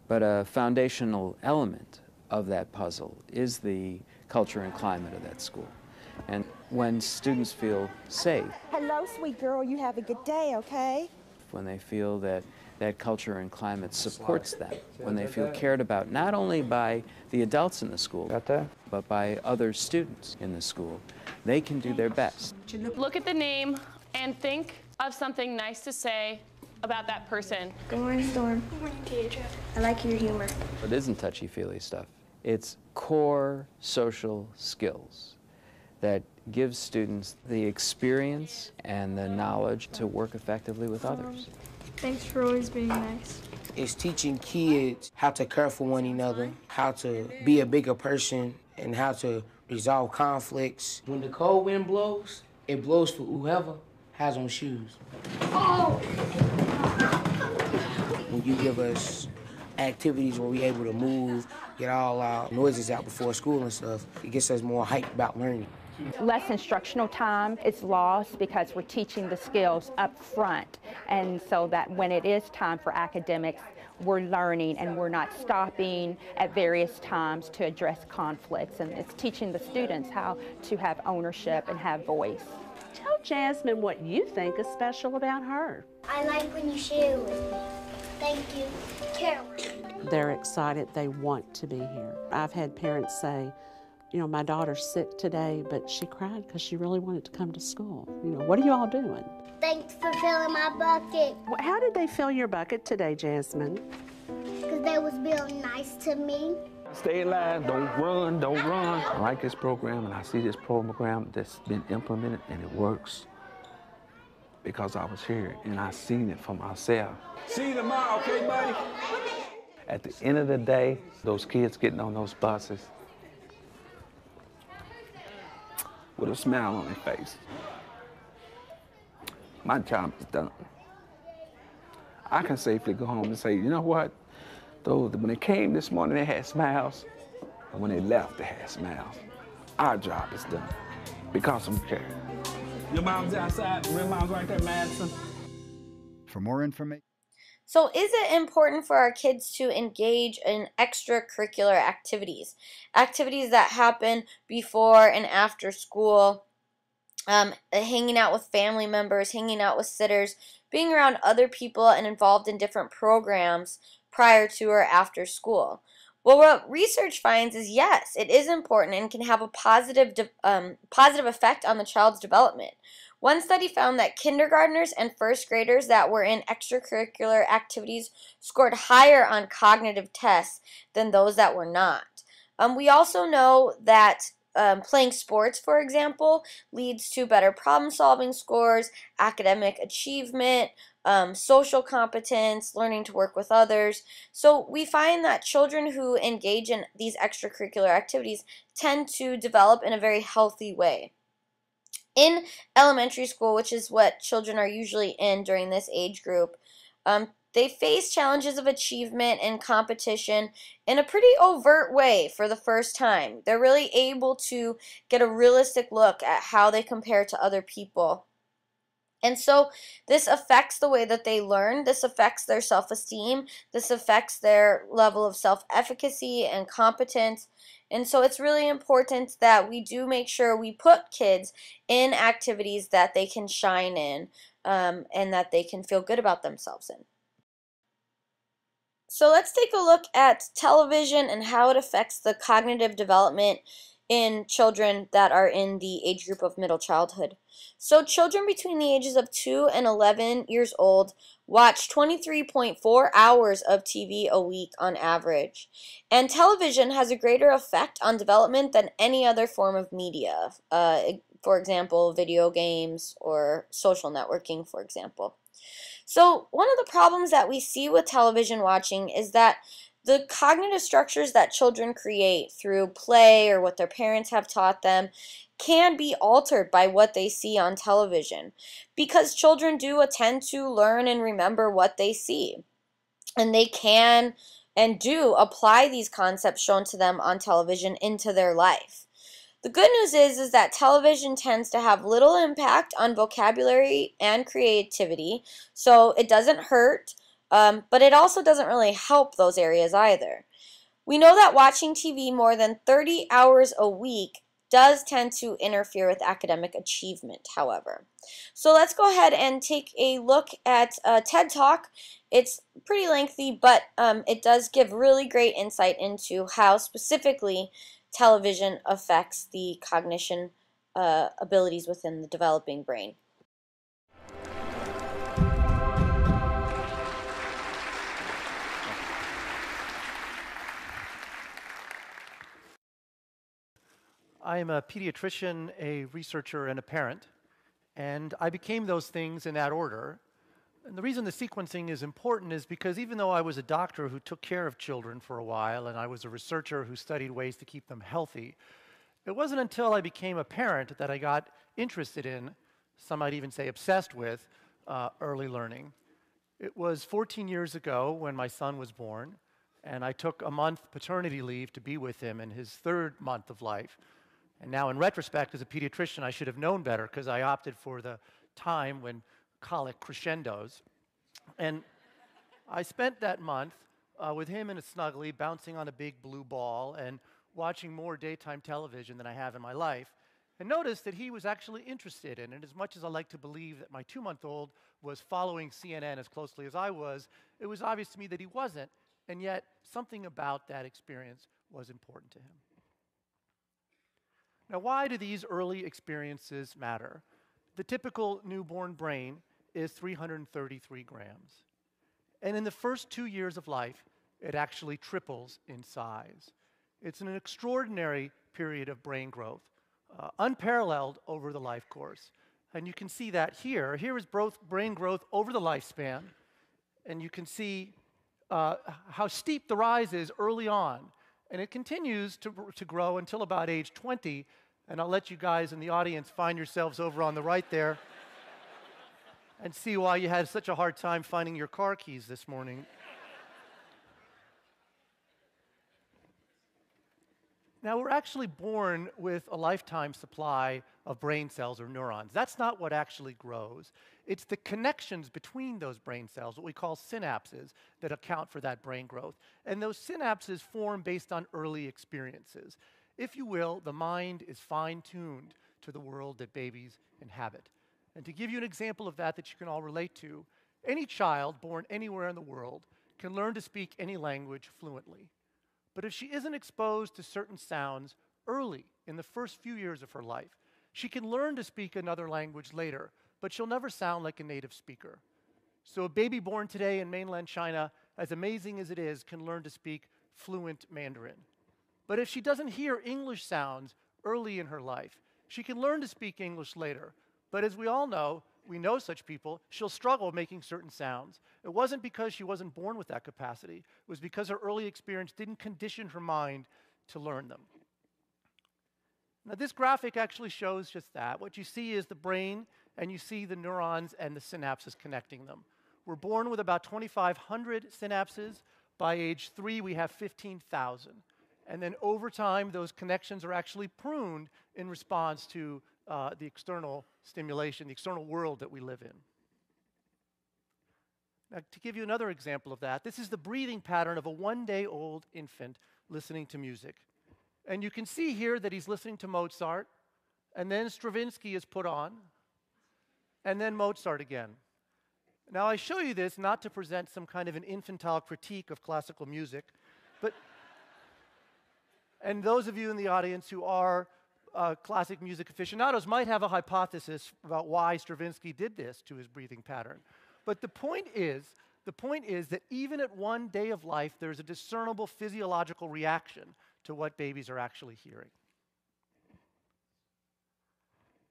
But a foundational element of that puzzle is the culture and climate of that school. And when students feel safe, hello, sweet girl, you have a good day, okay? When they feel that that culture and climate supports them, when they feel cared about not only by the adults in the school, but by other students in the school, they can do their best. Look at the name and think of something nice to say about that person. Good morning, Storm. Good morning, Deidre. I like your humor. It isn't touchy-feely stuff. It's core social skills that gives students the experience and the knowledge to work effectively with others. Thanks for always being nice. It's teaching kids how to care for one another, how to be a bigger person, and how to resolve conflicts. When the cold wind blows, it blows for whoever has on shoes. Oh! When you give us activities where we're able to move, get all our noises out before school and stuff, it gets us more hyped about learning. Less instructional time is lost because we're teaching the skills up front, and so that when it is time for academics, we're learning and we're not stopping at various times to address conflicts, and it's teaching the students how to have ownership and have voice. Tell Jasmine what you think is special about her. I like when you share with me. Thank you, Carolyn. They're excited, they want to be here. I've had parents say, you know, my daughter's sick today, but she cried because she really wanted to come to school. You know, what are you all doing? Thanks for filling my bucket. How did they fill your bucket today, Jasmine? Because they was being nice to me. Stay alive, don't run, don't run. I like this program, and I see this program that's been implemented, and it works because I was here, and I seen it for myself. See you tomorrow, okay, buddy? At the end of the day, those kids getting on those buses with a smile on their face. My job is done. I can safely go home and say, you know what? When they came this morning, they had smiles. And when they left, they had smiles. Our job is done because I'm caring. Your mom's outside. Your mom's right there, Madison. For more information. So is it important for our kids to engage in extracurricular activities? Activities that happen before and after school, hanging out with family members, hanging out with sitters, being around other people and involved in different programs prior to or after school. Well, what research finds is yes, it is important and can have a positive effect on the child's development. One study found that kindergartners and first graders that were in extracurricular activities scored higher on cognitive tests than those that were not. We also know that playing sports, for example, leads to better problem-solving scores, academic achievement, social competence, learning to work with others. So we find that children who engage in these extracurricular activities tend to develop in a very healthy way. In elementary school, which is what children are usually in during this age group, they face challenges of achievement and competition in a pretty overt way for the first time. They're really able to get a realistic look at how they compare to other people. And so this affects the way that they learn, this affects their self-esteem, this affects their level of self-efficacy and competence. And so it's really important that we do make sure we put kids in activities that they can shine in and that they can feel good about themselves in. So let's take a look at television and how it affects the cognitive development in children that are in the age group of middle childhood. So children between the ages of 2 and 11 years old watch 23.4 hours of TV a week on average. And television has a greater effect on development than any other form of media. For example, video games or social networking, for example. So one of the problems that we see with television watching is that the cognitive structures that children create through play or what their parents have taught them can be altered by what they see on television, because children do tend to learn and remember what they see, and they can and do apply these concepts shown to them on television into their life. The good news is that television tends to have little impact on vocabulary and creativity, so it doesn't hurt, but it also doesn't really help those areas either. We know that watching TV more than 30 hours a week does tend to interfere with academic achievement, however. So let's go ahead and take a look at TED Talk. It's pretty lengthy, but it does give really great insight into how specifically television affects the cognition abilities within the developing brain. I am a pediatrician, a researcher, and a parent, and I became those things in that order. And the reason the sequencing is important is because even though I was a doctor who took care of children for a while, and I was a researcher who studied ways to keep them healthy, it wasn't until I became a parent that I got interested in, some might even say obsessed with, early learning. It was 14 years ago when my son was born, and I took a month paternity leave to be with him in his 3rd month of life. And now in retrospect, as a pediatrician, I should have known better because I opted for the time when colic crescendos. And I spent that month with him in a snuggly, bouncing on a big blue ball and watching more daytime television than I have in my life, and noticed that he was actually interested in it. As much as I like to believe that my 2-month-old was following CNN as closely as I was, it was obvious to me that he wasn't, and yet something about that experience was important to him. Now, why do these early experiences matter? The typical newborn brain is 333 grams. And in the first 2 years of life, it actually triples in size. It's an extraordinary period of brain growth, unparalleled over the life course. And you can see that here. Here is brain growth over the lifespan. And you can see how steep the rise is early on. And it continues to grow until about age 20. And I'll let you guys in the audience find yourselves over on the right there and see why you had such a hard time finding your car keys this morning. Now, we're actually born with a lifetime supply of brain cells or neurons. That's not what actually grows. It's the connections between those brain cells, what we call synapses, that account for that brain growth. And those synapses form based on early experiences. If you will, the mind is fine-tuned to the world that babies inhabit. And to give you an example of that you can all relate to, any child born anywhere in the world can learn to speak any language fluently. But if she isn't exposed to certain sounds early in the first few years of her life, she can learn to speak another language later, but she'll never sound like a native speaker. So a baby born today in mainland China, as amazing as it is, can learn to speak fluent Mandarin. But if she doesn't hear English sounds early in her life, she can learn to speak English later. But as we all know, we know such people, she'll struggle making certain sounds. It wasn't because she wasn't born with that capacity. It was because her early experience didn't condition her mind to learn them. Now, this graphic actually shows just that. What you see is the brain, and you see the neurons and the synapses connecting them. We're born with about 2,500 synapses. By age 3, we have 15,000. And then over time, those connections are actually pruned in response to the external stimulation, the external world that we live in. Now, to give you another example of that, this is the breathing pattern of a 1-day-old infant listening to music. And you can see here that he's listening to Mozart, and then Stravinsky is put on, and then Mozart again. Now, I show you this not to present some kind of an infantile critique of classical music, but and those of you in the audience who are classic music aficionados might have a hypothesis about why Stravinsky did this to his breathing pattern. But the point is that even at 1 day of life, there's a discernible physiological reaction to what babies are actually hearing.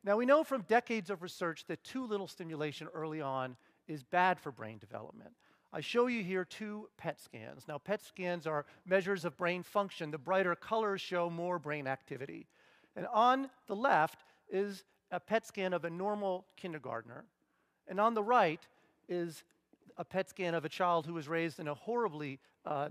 Now, we know from decades of research that too little stimulation early on is bad for brain development. I show you here 2 PET scans. Now, PET scans are measures of brain function. The brighter colors show more brain activity. And on the left is a PET scan of a normal kindergartner. And on the right is a PET scan of a child who was raised in a horribly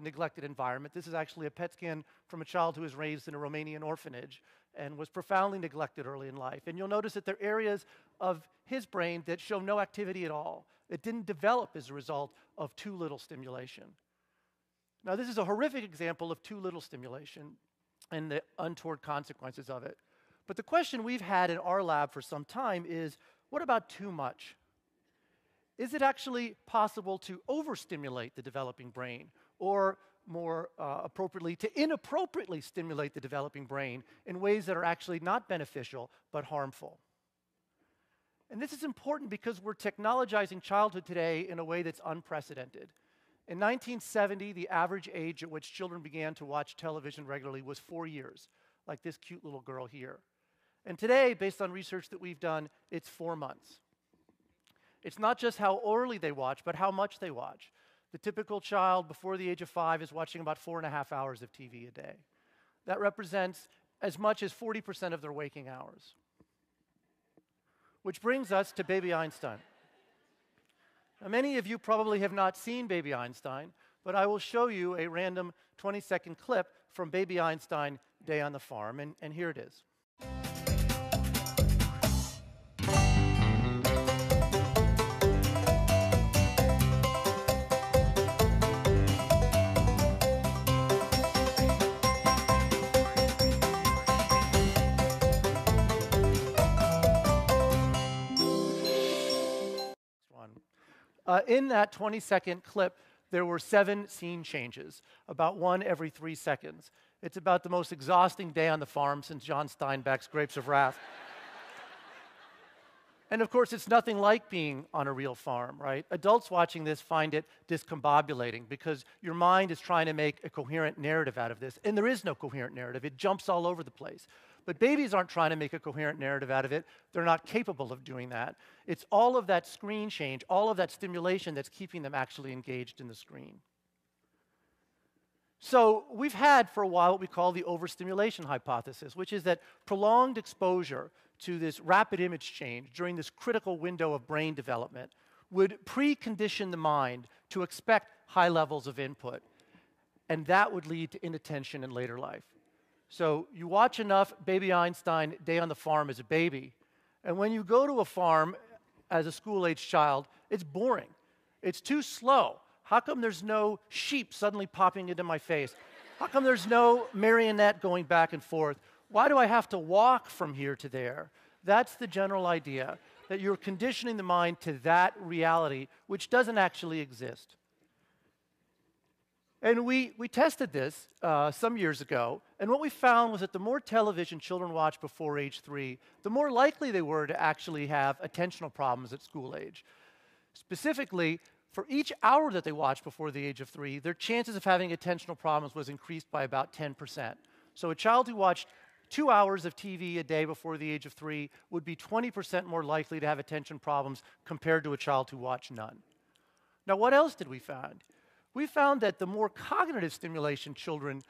neglected environment. This is actually a PET scan from a child who was raised in a Romanian orphanage and was profoundly neglected early in life. And you'll notice that there are areas of his brain that show no activity at all. It didn't develop as a result of too little stimulation. Now, this is a horrific example of too little stimulation and the untoward consequences of it. But the question we've had in our lab for some time is, what about too much? Is it actually possible to overstimulate the developing brain, or more appropriately, to inappropriately stimulate the developing brain in ways that are actually not beneficial but harmful? And this is important because we're technologizing childhood today in a way that's unprecedented. In 1970, the average age at which children began to watch television regularly was 4 years, like this cute little girl here. And today, based on research that we've done, it's 4 months. It's not just how early they watch, but how much they watch. The typical child before the age of 5 is watching about 4.5 hours of TV a day. That represents as much as 40% of their waking hours. Which brings us to Baby Einstein. Now, many of you probably have not seen Baby Einstein, but I will show you a random 20-second clip from Baby Einstein Day on the Farm, and here it is. In that 20-second clip, there were 7 scene changes, about 1 every 3 seconds. It's about the most exhausting day on the farm since John Steinbeck's Grapes of Wrath. And of course, it's nothing like being on a real farm, right? Adults watching this find it discombobulating because your mind is trying to make a coherent narrative out of this, and there is no coherent narrative. It jumps all over the place. But babies aren't trying to make a coherent narrative out of it. They're not capable of doing that. It's all of that screen change, all of that stimulation that's keeping them actually engaged in the screen. So we've had for a while what we call the overstimulation hypothesis, which is that prolonged exposure to this rapid image change during this critical window of brain development would precondition the mind to expect high levels of input, and that would lead to inattention in later life. So you watch enough Baby Einstein Day on the Farm as a baby, and when you go to a farm as a school-age child, it's boring. It's too slow. How come there's no sheep suddenly popping into my face? How come there's no marionette going back and forth? Why do I have to walk from here to there? That's the general idea, that you're conditioning the mind to that reality, which doesn't actually exist. And we tested this some years ago, and what we found was that the more television children watched before age 3, the more likely they were to actually have attentional problems at school age. Specifically, for each hour that they watched before the age of 3, their chances of having attentional problems was increased by about 10%. So a child who watched 2 hours of TV a day before the age of 3 would be 20% more likely to have attention problems compared to a child who watched none. Now, what else did we find? We found that the more cognitive stimulation children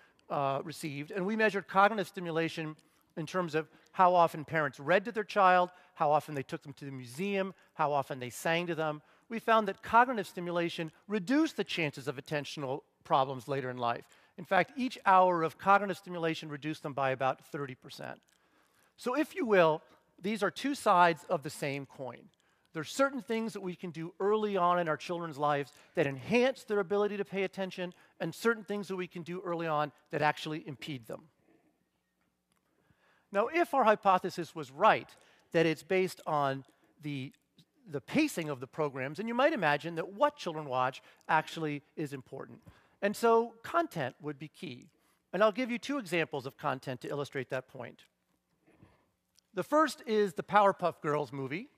received, and we measured cognitive stimulation in terms of how often parents read to their child, how often they took them to the museum, how often they sang to them, we found that cognitive stimulation reduced the chances of attentional problems later in life. In fact, each hour of cognitive stimulation reduced them by about 30%. So if you will, these are two sides of the same coin. There's certain things that we can do early on in our children's lives that enhance their ability to pay attention, and certain things that we can do early on that actually impede them. Now, if our hypothesis was right, that it's based on the pacing of the programs, and you might imagine that what children watch actually is important. And so content would be key. And I'll give you 2 examples of content to illustrate that point. The first is the Powerpuff Girls movie,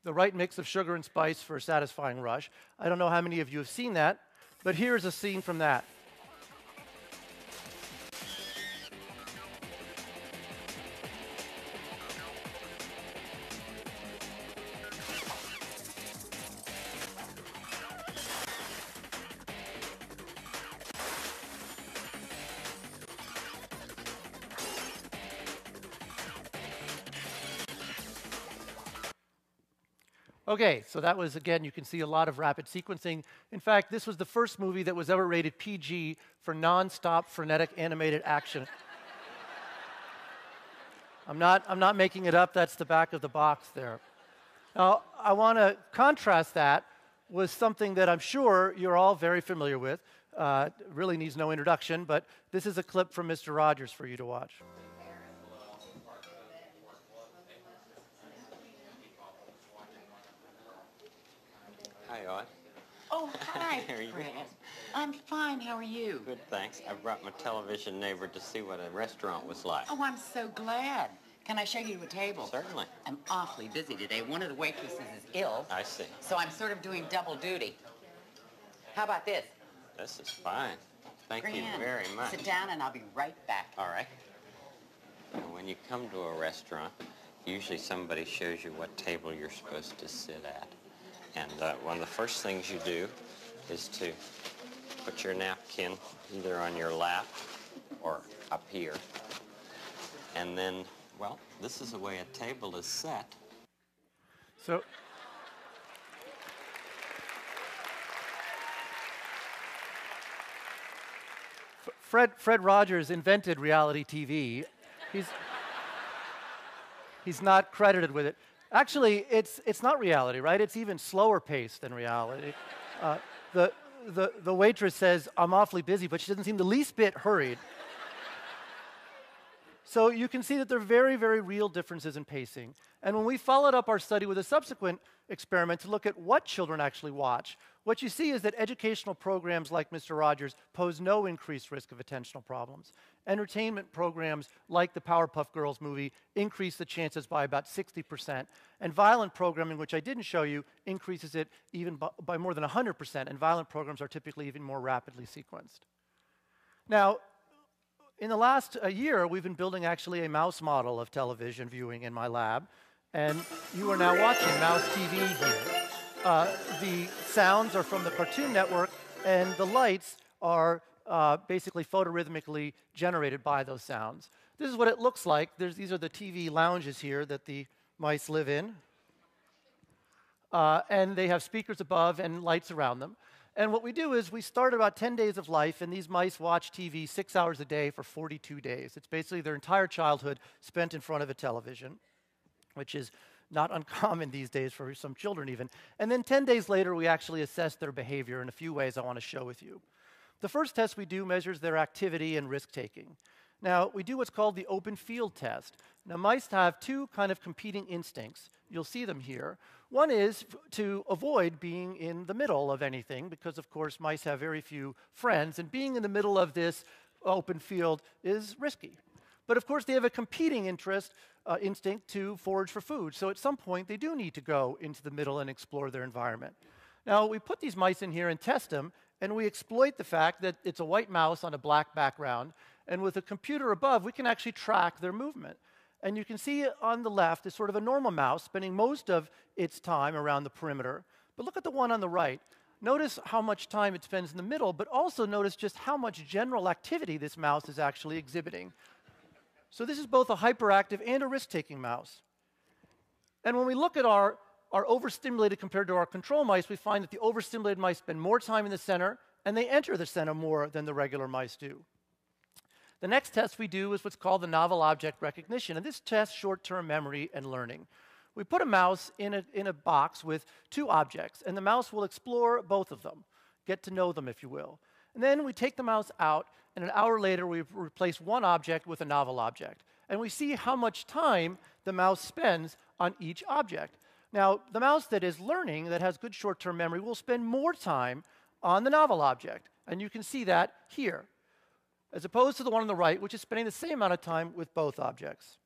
the right mix of sugar and spice for a satisfying rush. I don't know how many of you have seen that, but here's a scene from that. Okay, so that was, again, you can see a lot of rapid sequencing. In fact, this was the first movie that was ever rated PG for non-stop frenetic animated action. I'm not making it up, that's the back of the box there. Now, I want to contrast that with something that I'm sure you're all very familiar with. Really needs no introduction, but this is a clip from Mr. Rogers for you to watch. Hi, Odd. Oh, hi, How are you? Fred. I'm fine. How are you? Good, thanks. I brought my television neighbor to see what a restaurant was like. Oh, I'm so glad. Can I show you a table? Certainly. I'm awfully busy today. One of the waitresses is ill. I see. So I'm sort of doing double duty. How about this? This is fine. Thank you Grand. very much. Sit down and I'll be right back. All right. Now, when you come to a restaurant, usually somebody shows you what table you're supposed to sit at. And one of the first things you do is to put your napkin either on your lap or up here. And then, well, this is the way a table is set. So, Fred Rogers invented reality TV. He's not credited with it. Actually, it's not reality, right? It's even slower paced than reality. The waitress says, "I'm awfully busy," but she doesn't seem the least bit hurried. So you can see that there are very, very real differences in pacing. And when we followed up our study with a subsequent experiment to look at what children actually watch, what you see is that educational programs like Mr. Rogers pose no increased risk of attentional problems. Entertainment programs like the Powerpuff Girls movie increase the chances by about 60%. And violent programming, which I didn't show you, increases it even by more than 100%. And violent programs are typically even more rapidly sequenced. Now, in the last year, we've been building actually a mouse model of television viewing in my lab. And you are now watching mouse TV here. The sounds are from the Cartoon Network, and the lights are basically photorhythmically generated by those sounds. This is what it looks like. These are the TV lounges here that the mice live in. And they have speakers above and lights around them. And what we do is we start about 10 days of life, and these mice watch TV 6 hours a day for 42 days. It's basically their entire childhood spent in front of a television, which is not uncommon these days for some children even. And then 10 days later, we actually assess their behavior in a few ways I want to show with you. The first test we do measures their activity and risk-taking. Now, we do what's called the open field test. Now, mice have two kind of competing instincts. You'll see them here. One is to avoid being in the middle of anything, because, of course, mice have very few friends, and being in the middle of this open field is risky. But, of course, they have a competing instinct to forage for food. So at some point, they do need to go into the middle and explore their environment. Now, we put these mice in here and test them, and we exploit the fact that it's a white mouse on a black background. And with a computer above, we can actually track their movement. And you can see on the left is sort of a normal mouse spending most of its time around the perimeter. But look at the one on the right. Notice how much time it spends in the middle, but also notice just how much general activity this mouse is actually exhibiting. So this is both a hyperactive and a risk-taking mouse. And when we look at our overstimulated compared to our control mice, we find that the overstimulated mice spend more time in the center, and they enter the center more than the regular mice do. The next test we do is what's called the novel object recognition, and this tests short-term memory and learning. We put a mouse in a box with two objects, and the mouse will explore both of them, get to know them, if you will. And then we take the mouse out, and an hour later we replace one object with a novel object. And we see how much time the mouse spends on each object. Now, the mouse that is learning, that has good short-term memory, will spend more time on the novel object. And you can see that here, as opposed to the one on the right, which is spending the same amount of time with both objects.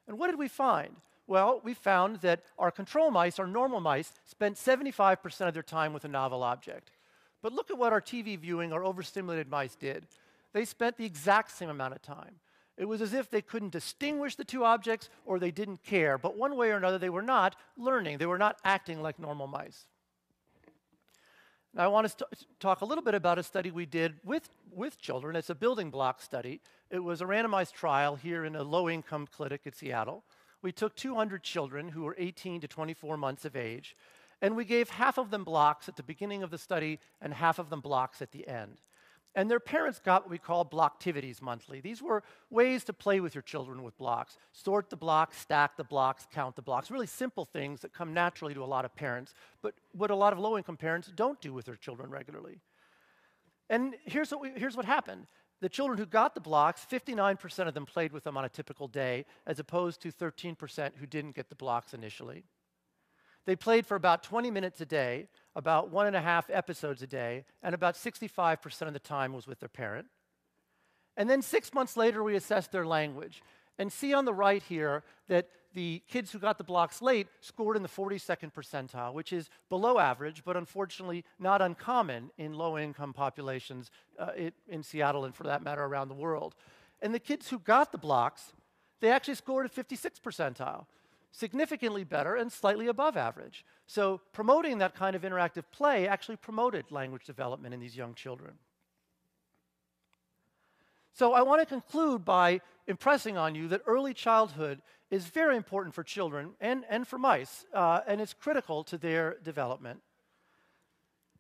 And what did we find? Well, we found that our control mice, our normal mice, spent 75% of their time with a novel object. But look at what our TV viewing, our overstimulated mice did. They spent the exact same amount of time. It was as if they couldn't distinguish the two objects or they didn't care. But one way or another, they were not learning. They were not acting like normal mice. Now, I want to talk a little bit about a study we did with children. It's a building block study. It was a randomized trial here in a low-income clinic in Seattle. We took 200 children who were 18 to 24 months of age, and we gave half of them blocks at the beginning of the study and half of them blocks at the end. And their parents got what we call blocktivities monthly. These were ways to play with your children with blocks. Sort the blocks, stack the blocks, count the blocks. Really simple things that come naturally to a lot of parents, but what a lot of low-income parents don't do with their children regularly. And here's what happened. The children who got the blocks, 59% of them played with them on a typical day, as opposed to 13% who didn't get the blocks initially. They played for about 20 minutes a day, about 1.5 episodes a day, and about 65% of the time was with their parent. And then 6 months later, we assessed their language. And see on the right here that the kids who got the blocks late scored in the 42nd percentile, which is below average, but unfortunately not uncommon in low-income populations in Seattle and, for that matter, around the world. And the kids who got the blocks, they actually scored at 56th percentile. Significantly better and slightly above average. So promoting that kind of interactive play actually promoted language development in these young children. So I want to conclude by impressing on you that early childhood is very important for children and for mice, and it's critical to their development.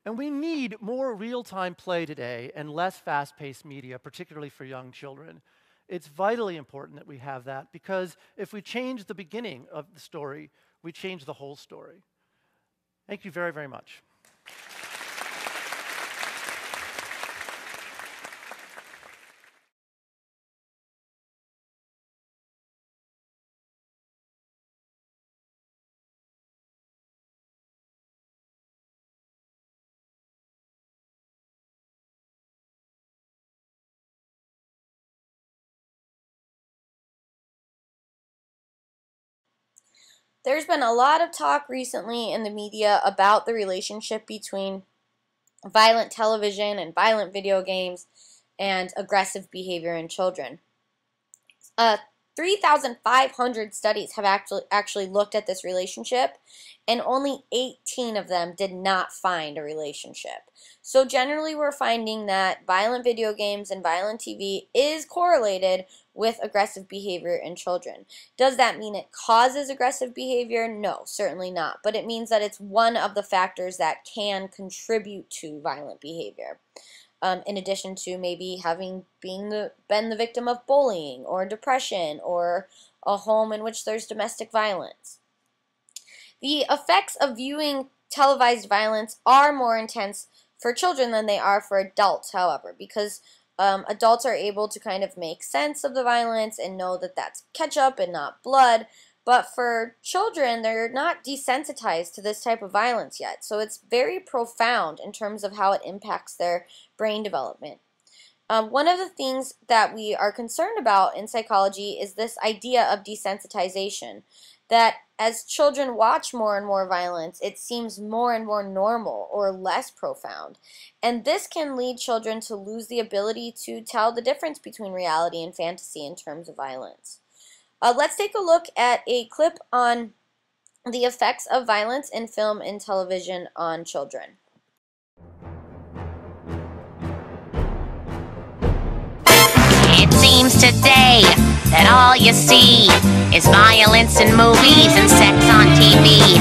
And we need more real-time play today and less fast-paced media, particularly for young children. It's vitally important that we have that, because if we change the beginning of the story, we change the whole story. Thank you very, very much. There's been a lot of talk recently in the media about the relationship between violent television and violent video games and aggressive behavior in children. 3,500 studies have actually looked at this relationship, and only 18 of them did not find a relationship. So generally we're finding that violent video games and violent TV is correlated with aggressive behavior in children. Does that mean it causes aggressive behavior? No, certainly not. But it means that it's one of the factors that can contribute to violent behavior. In addition to maybe having been the victim of bullying or depression or a home in which there's domestic violence. The effects of viewing televised violence are more intense for children than they are for adults, however, because adults are able to kind of make sense of the violence and know that that's ketchup and not blood. But for children, they're not desensitized to this type of violence yet. So it's very profound in terms of how it impacts their brain development. One of the things that we are concerned about in psychology is this idea of desensitization. That as children watch more and more violence, it seems more and more normal or less profound. And this can lead children to lose the ability to tell the difference between reality and fantasy in terms of violence. Let's take a look at a clip on the effects of violence in film and television on children. It seems today that all you see is violence in movies and sex on TV.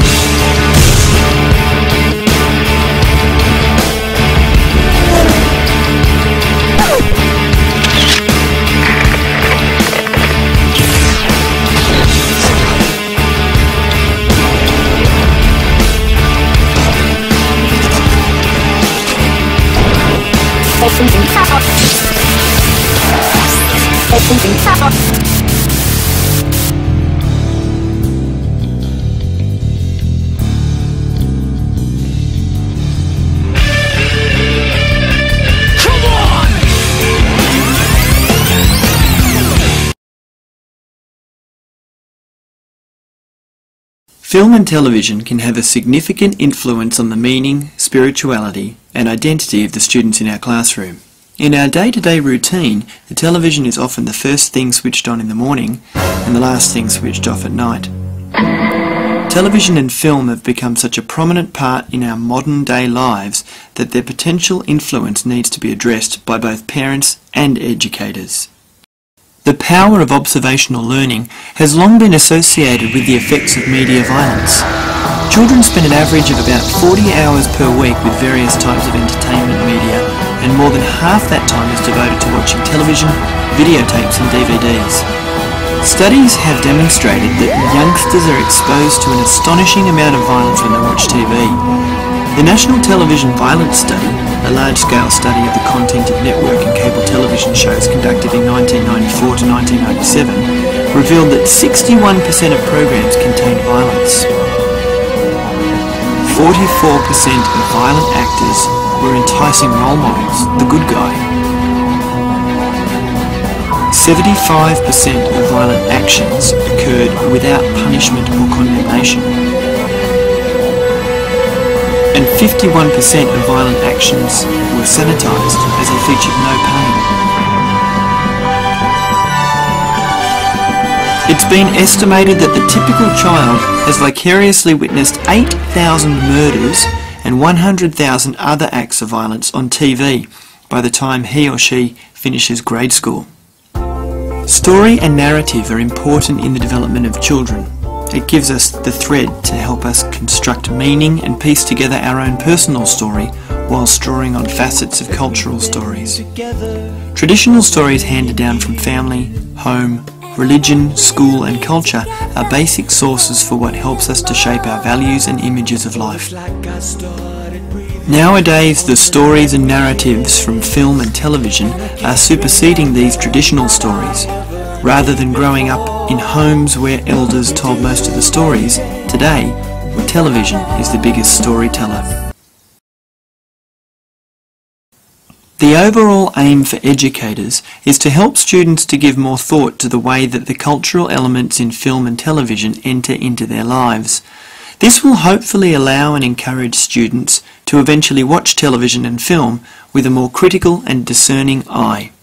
Film and television can have a significant influence on the meaning, spirituality, and identity of the students in our classroom. In our day-to-day routine, the television is often the first thing switched on in the morning and the last thing switched off at night. Television and film have become such a prominent part in our modern-day lives that their potential influence needs to be addressed by both parents and educators. The power of observational learning has long been associated with the effects of media violence. Children spend an average of about 40 hours per week with various types of entertainment media, and more than half that time is devoted to watching television, videotapes and DVDs. Studies have demonstrated that youngsters are exposed to an astonishing amount of violence when they watch TV. The National Television Violence Study, a large-scale study of the content of network and cable television shows conducted in 1994 to 1997, revealed that 61% of programs contained violence. 44% of violent actors were enticing role models, the good guy. 75% of violent actions occurred without punishment or condemnation. And 51% of violent actions were sanitized as they featured no pain. It's been estimated that the typical child has vicariously witnessed 8,000 murders and 100,000 other acts of violence on TV by the time he or she finishes grade school. Story and narrative are important in the development of children. It gives us the thread to help us construct meaning and piece together our own personal story whilst drawing on facets of cultural stories. Traditional stories handed down from family, home, religion, school and culture are basic sources for what helps us to shape our values and images of life. Nowadays, the stories and narratives from film and television are superseding these traditional stories. Rather than growing up in homes where elders told most of the stories, today, television is the biggest storyteller. The overall aim for educators is to help students to give more thought to the way that the cultural elements in film and television enter into their lives. This will hopefully allow and encourage students to eventually watch television and film with a more critical and discerning eye.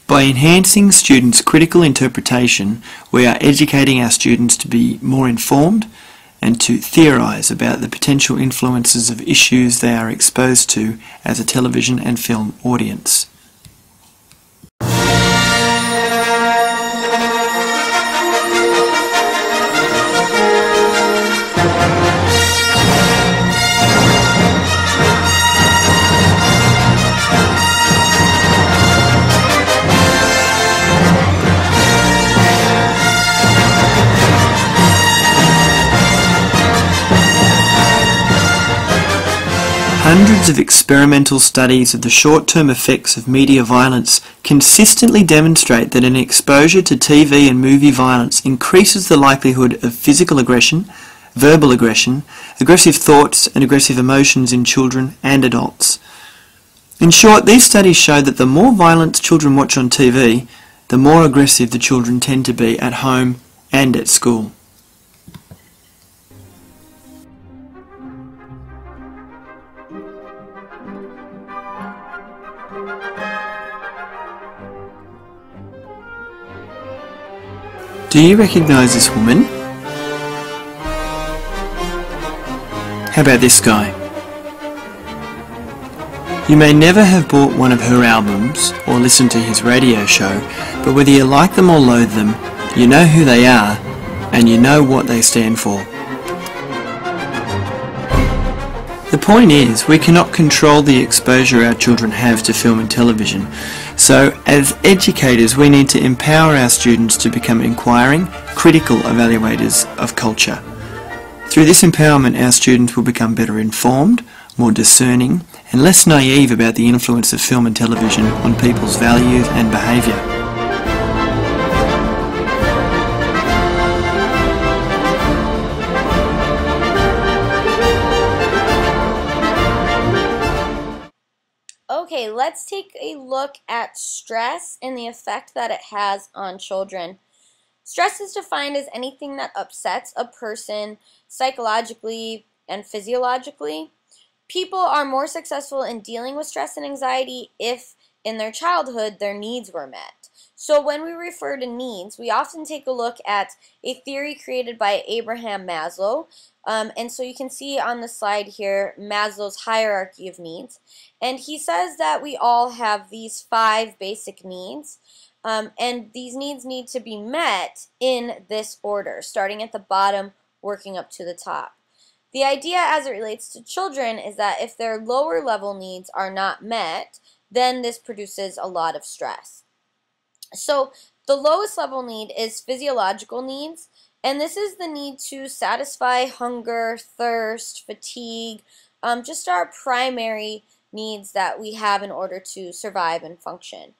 By enhancing students' critical interpretation, we are educating our students to be more informed and to theorise about the potential influences of issues they are exposed to as a television and film audience. Hundreds of experimental studies of the short-term effects of media violence consistently demonstrate that an exposure to TV and movie violence increases the likelihood of physical aggression, verbal aggression, aggressive thoughts and aggressive emotions in children and adults. In short, these studies show that the more violence children watch on TV, the more aggressive the children tend to be at home and at school. Do you recognise this woman? How about this guy? You may never have bought one of her albums or listened to his radio show, but whether you like them or loathe them, you know who they are and you know what they stand for. The point is, we cannot control the exposure our children have to film and television, so as educators we need to empower our students to become inquiring, critical evaluators of culture. Through this empowerment, our students will become better informed, more discerning, and less naive about the influence of film and television on people's values and behaviour. Okay, let's take a look at stress and the effect that it has on children. Stress is defined as anything that upsets a person psychologically and physiologically. People are more successful in dealing with stress and anxiety if in their childhood their needs were met. So when we refer to needs, we often take a look at a theory created by Abraham Maslow. And so you can see on the slide here Maslow's hierarchy of needs. And he says that we all have these 5 basic needs. And these needs need to be met in this order, starting at the bottom, working up to the top. The idea as it relates to children is that if their lower level needs are not met, then this produces a lot of stress. So the lowest level need is physiological needs, and this is the need to satisfy hunger, thirst, fatigue, just our primary needs that we have in order to survive and function.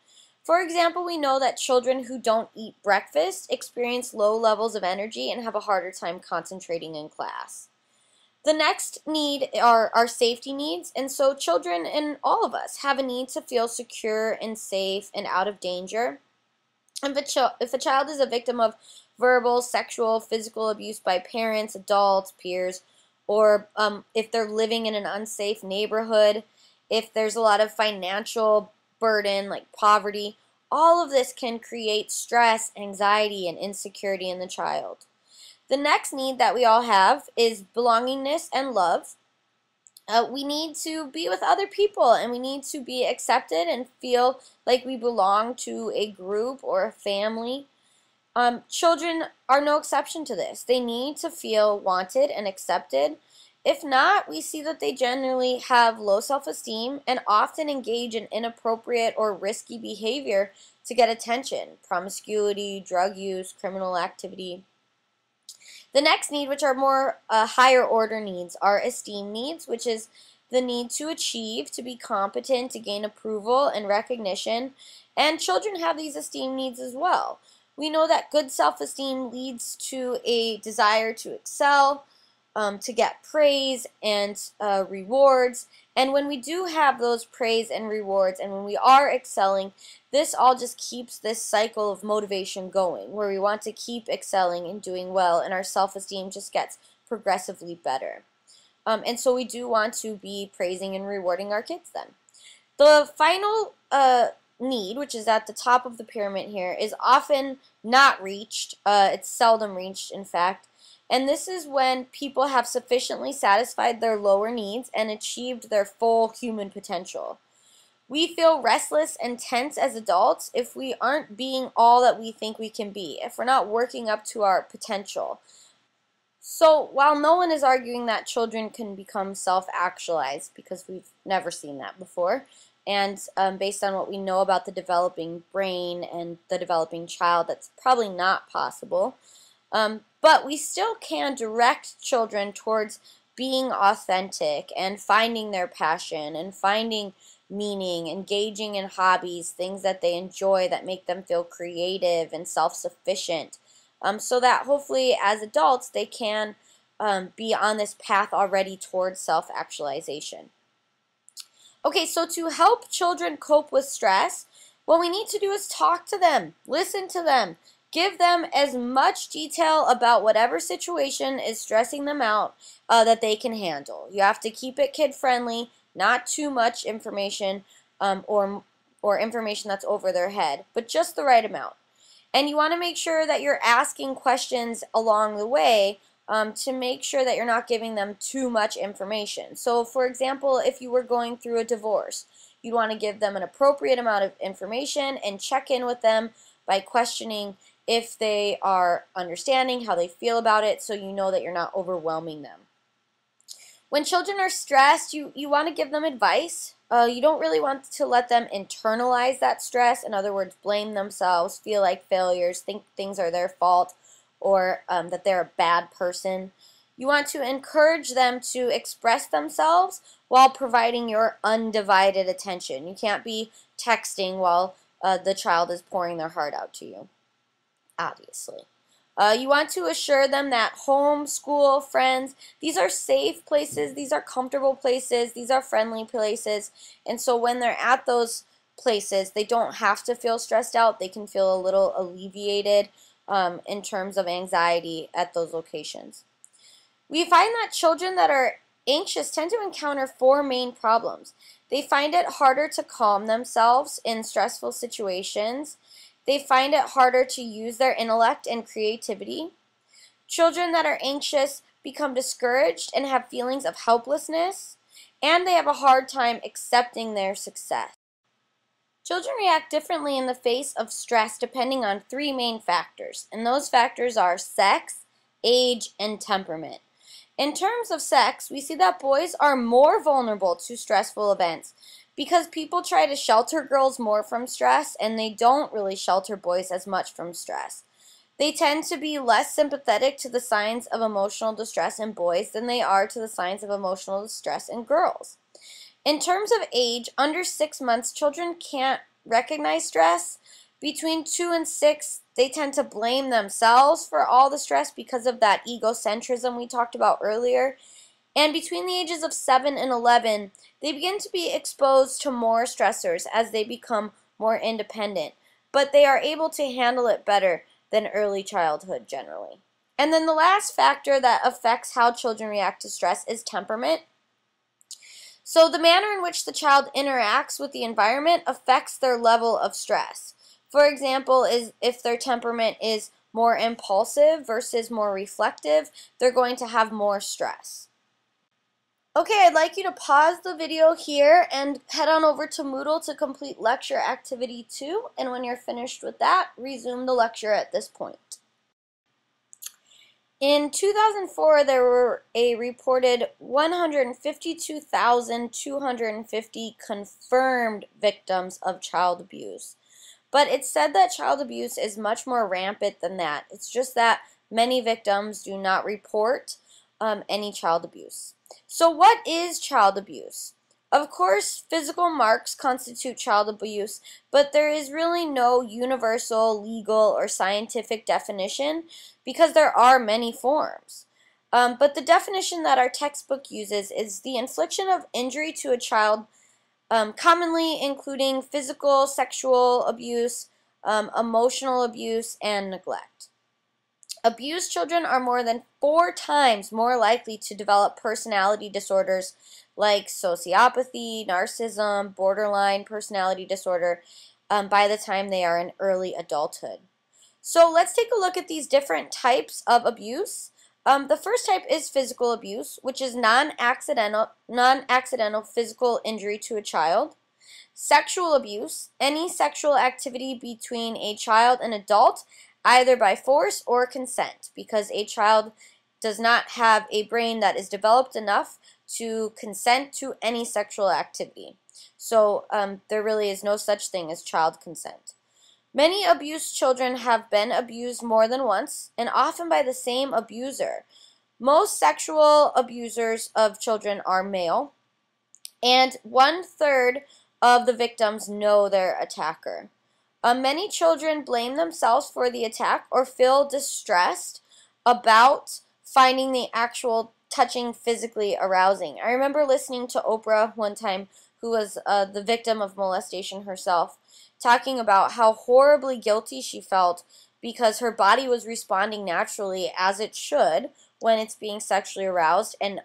For example, we know that children who don't eat breakfast experience low levels of energy and have a harder time concentrating in class. The next need are our safety needs, and so children and all of us have a need to feel secure and safe and out of danger. If a child is a victim of verbal, sexual, physical abuse by parents, adults, peers, or if they're living in an unsafe neighborhood, if there's a lot of financial burden like poverty, all of this can create stress, anxiety, and insecurity in the child. The next need that we all have is belongingness and love. We need to be with other people, and we need to be accepted and feel like we belong to a group or a family. Children are no exception to this. They need to feel wanted and accepted. If not, we see that they generally have low self-esteem and often engage in inappropriate or risky behavior to get attention, promiscuity, drug use, criminal activity. The next need, which are more higher order needs, are esteem needs, which is the need to achieve, to be competent, to gain approval and recognition. And children have these esteem needs as well. We know that good self-esteem leads to a desire to excel, to get praise and rewards, And when we do have those praise and rewards, and when we are excelling, this all just keeps this cycle of motivation going, where we want to keep excelling and doing well, and our self-esteem just gets progressively better. And so we do want to be praising and rewarding our kids then. The final need, which is at the top of the pyramid here, is often not reached. It's seldom reached, in fact. And this is when people have sufficiently satisfied their lower needs and achieved their full human potential. We feel restless and tense as adults if we aren't being all that we think we can be, if we're not working up to our potential. So while no one is arguing that children can become self-actualized, because we've never seen that before, and based on what we know about the developing brain and the developing child, that's probably not possible. But we still can direct children towards being authentic and finding their passion and finding meaning, engaging in hobbies, things that they enjoy that make them feel creative and self-sufficient, so that hopefully as adults they can be on this path already towards self-actualization. Okay, so to help children cope with stress, what we need to do is talk to them, listen to them, give them as much detail about whatever situation is stressing them out that they can handle. You have to keep it kid-friendly, not too much information or information that's over their head, but just the right amount. And you want to make sure that you're asking questions along the way to make sure that you're not giving them too much information. So, for example, if you were going through a divorce, you'd want to give them an appropriate amount of information and check in with them by questioning if they are understanding how they feel about it, so you know that you're not overwhelming them. When children are stressed, you want to give them advice. You don't really want to let them internalize that stress. In other words, blame themselves, feel like failures, think things are their fault, or that they're a bad person. You want to encourage them to express themselves while providing your undivided attention. You can't be texting while the child is pouring their heart out to you, obviously. You want to assure them that home, school, friends, these are safe places, these are comfortable places, these are friendly places, and so when they're at those places, they don't have to feel stressed out, they can feel a little alleviated in terms of anxiety at those locations. We find that children that are anxious tend to encounter 4 main problems. They find it harder to calm themselves in stressful situations. They find it harder to use their intellect and creativity. Children that are anxious become discouraged and have feelings of helplessness, and they have a hard time accepting their success. Children react differently in the face of stress depending on 3 main factors, and those factors are sex, age, and temperament. In terms of sex, we see that boys are more vulnerable to stressful events because people try to shelter girls more from stress, and they don't really shelter boys as much from stress. They tend to be less sympathetic to the signs of emotional distress in boys than they are to the signs of emotional distress in girls. In terms of age, under 6 months, children can't recognize stress. Between 2 and 6, they tend to blame themselves for all the stress because of that egocentrism we talked about earlier. And between the ages of 7 and 11, they begin to be exposed to more stressors as they become more independent. But they are able to handle it better than early childhood generally. And then the last factor that affects how children react to stress is temperament. So the manner in which the child interacts with the environment affects their level of stress. For example, if their temperament is more impulsive versus more reflective, they're going to have more stress. Okay, I'd like you to pause the video here and head on over to Moodle to complete lecture activity 2, and when you're finished with that, resume the lecture at this point. In 2004, there were a reported 152,250 confirmed victims of child abuse. But it's said that child abuse is much more rampant than that. It's just that many victims do not report any child abuse. So what is child abuse? Of course, physical marks constitute child abuse, but there is really no universal, legal, or scientific definition because there are many forms. But the definition that our textbook uses is the infliction of injury to a child, commonly including physical, sexual abuse, emotional abuse, and neglect. Abused children are more than 4 times more likely to develop personality disorders like sociopathy, narcissism, borderline personality disorder by the time they are in early adulthood. So let's take a look at these different types of abuse. The first type is physical abuse, which is non-accidental physical injury to a child. Sexual abuse, any sexual activity between a child and adult, either by force or consent, because a child does not have a brain that is developed enough to consent to any sexual activity. So there really is no such thing as child consent. Many abused children have been abused more than once, and often by the same abuser. Most sexual abusers of children are male, and 1/3 of the victims know their attacker. Many children blame themselves for the attack or feel distressed about finding the actual touching physically arousing. I remember listening to Oprah one time, who was the victim of molestation herself, talking about how horribly guilty she felt because her body was responding naturally as it should when it's being sexually aroused, and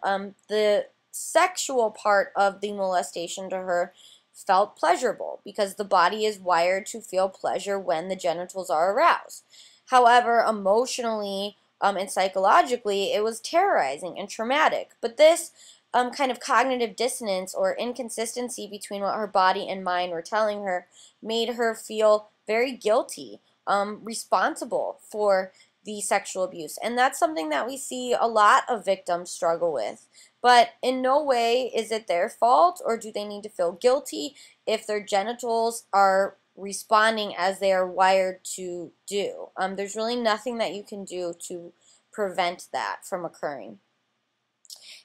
the sexual part of the molestation to her felt pleasurable because the body is wired to feel pleasure when the genitals are aroused. However, emotionally and psychologically, it was terrorizing and traumatic. But this kind of cognitive dissonance or inconsistency between what her body and mind were telling her made her feel very guilty, responsible for the sexual abuse. And that's something that we see a lot of victims struggle with. But in no way is it their fault, or do they need to feel guilty if their genitals are responding as they are wired to do. There's really nothing that you can do to prevent that from occurring.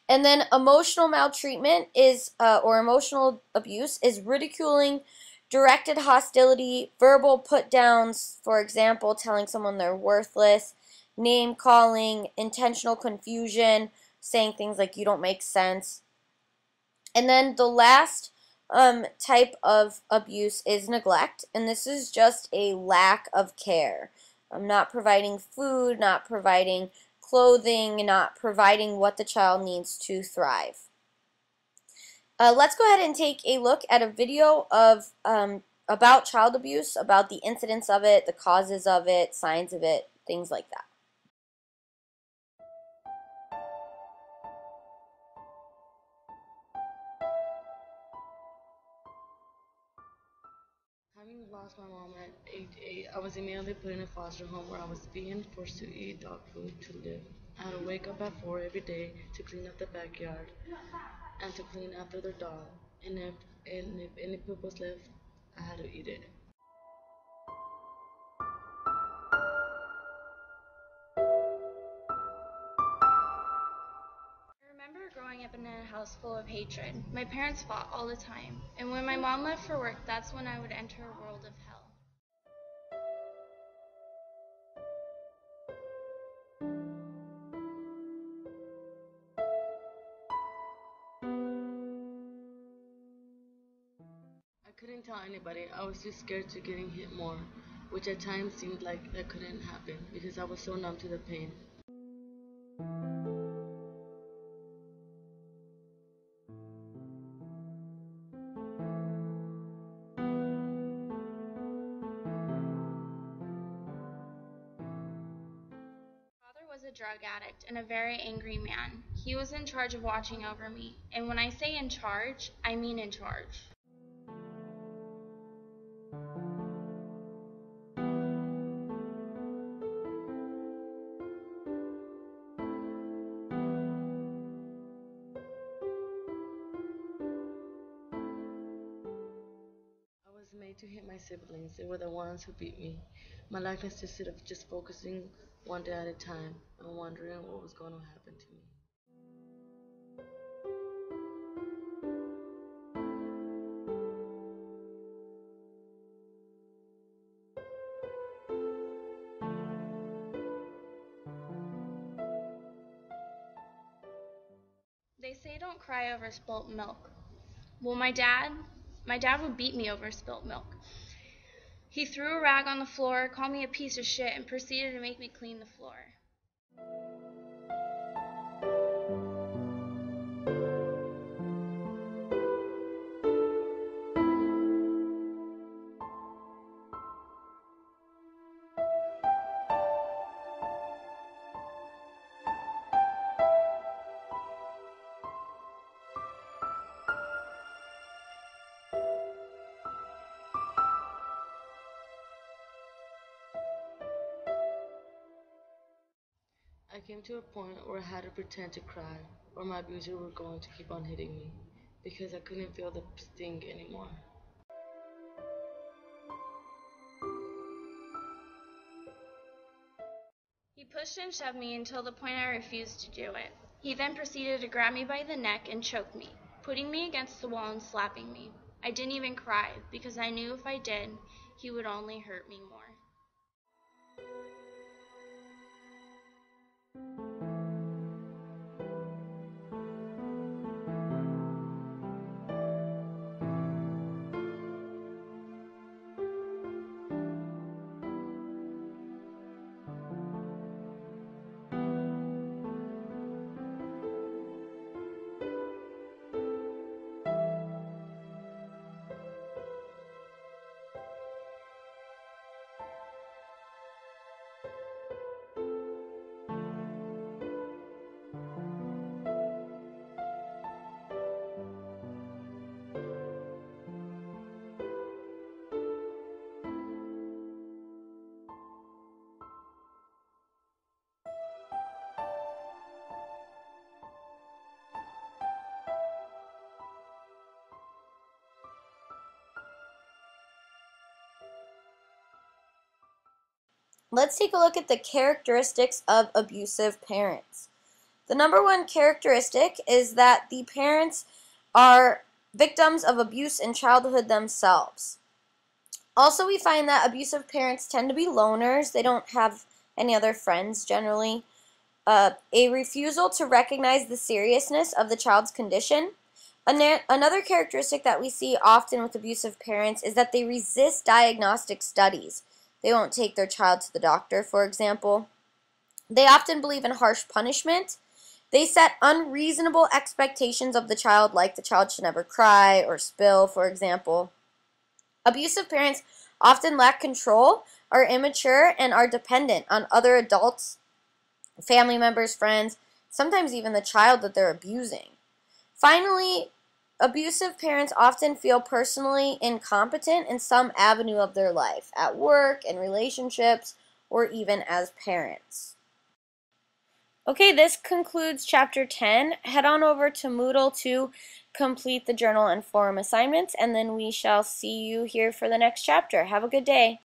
And then emotional maltreatment is, or emotional abuse, is ridiculing, directed hostility, verbal put-downs, for example, telling someone they're worthless, name-calling, intentional confusion, saying things like you don't make sense. And then the last type of abuse is neglect, and this is just a lack of care. Not providing food, not providing clothing, not providing what the child needs to thrive. Let's go ahead and take a look at a video of about child abuse, about the incidence of it, the causes of it, signs of it, things like that. Having lost my mom at age 8, I was immediately put in a foster home where I was being forced to eat dog food to live. I had to wake up at 4 every day to clean up the backyard and to clean after the dog. And if any poop was left, I had to eat it. I remember growing up in a house full of hatred. My parents fought all the time, and when my mom left for work, that's when I would enter a world of hell. I couldn't tell anybody. I was too scared to getting hit more, which at times seemed like that couldn't happen because I was so numb to the pain. Was a drug addict and a very angry man. He was in charge of watching over me, and when I say in charge, I mean in charge. I was made to hit my siblings. They were the ones who beat me. My life consisted of just focusing one day at a time and wondering what was going to happen to me. They say don't cry over spilt milk. Well, my dad would beat me over spilt milk. He threw a rag on the floor, called me a piece of shit, and proceeded to make me clean the floor. I came to a point where I had to pretend to cry, or my abuser were going to keep on hitting me, because I couldn't feel the sting anymore. He pushed and shoved me until the point I refused to do it. He then proceeded to grab me by the neck and choke me, putting me against the wall and slapping me. I didn't even cry, because I knew if I did, he would only hurt me more. Let's take a look at the characteristics of abusive parents. The number one characteristic is that the parents are victims of abuse in childhood themselves. Also, we find that abusive parents tend to be loners. They don't have any other friends generally. A refusal to recognize the seriousness of the child's condition. Another characteristic that we see often with abusive parents is that they resist diagnostic studies. They won't take their child to the doctor, for example. They often believe in harsh punishment. They set unreasonable expectations of the child, like the child should never cry or spill, for example. Abusive parents often lack control, are immature, and are dependent on other adults, family members, friends, sometimes even the child that they're abusing. Finally, abusive parents often feel personally incompetent in some avenue of their life, at work, in relationships, or even as parents. Okay, this concludes Chapter 10. Head on over to Moodle to complete the journal and forum assignments, and then we shall see you here for the next chapter. Have a good day.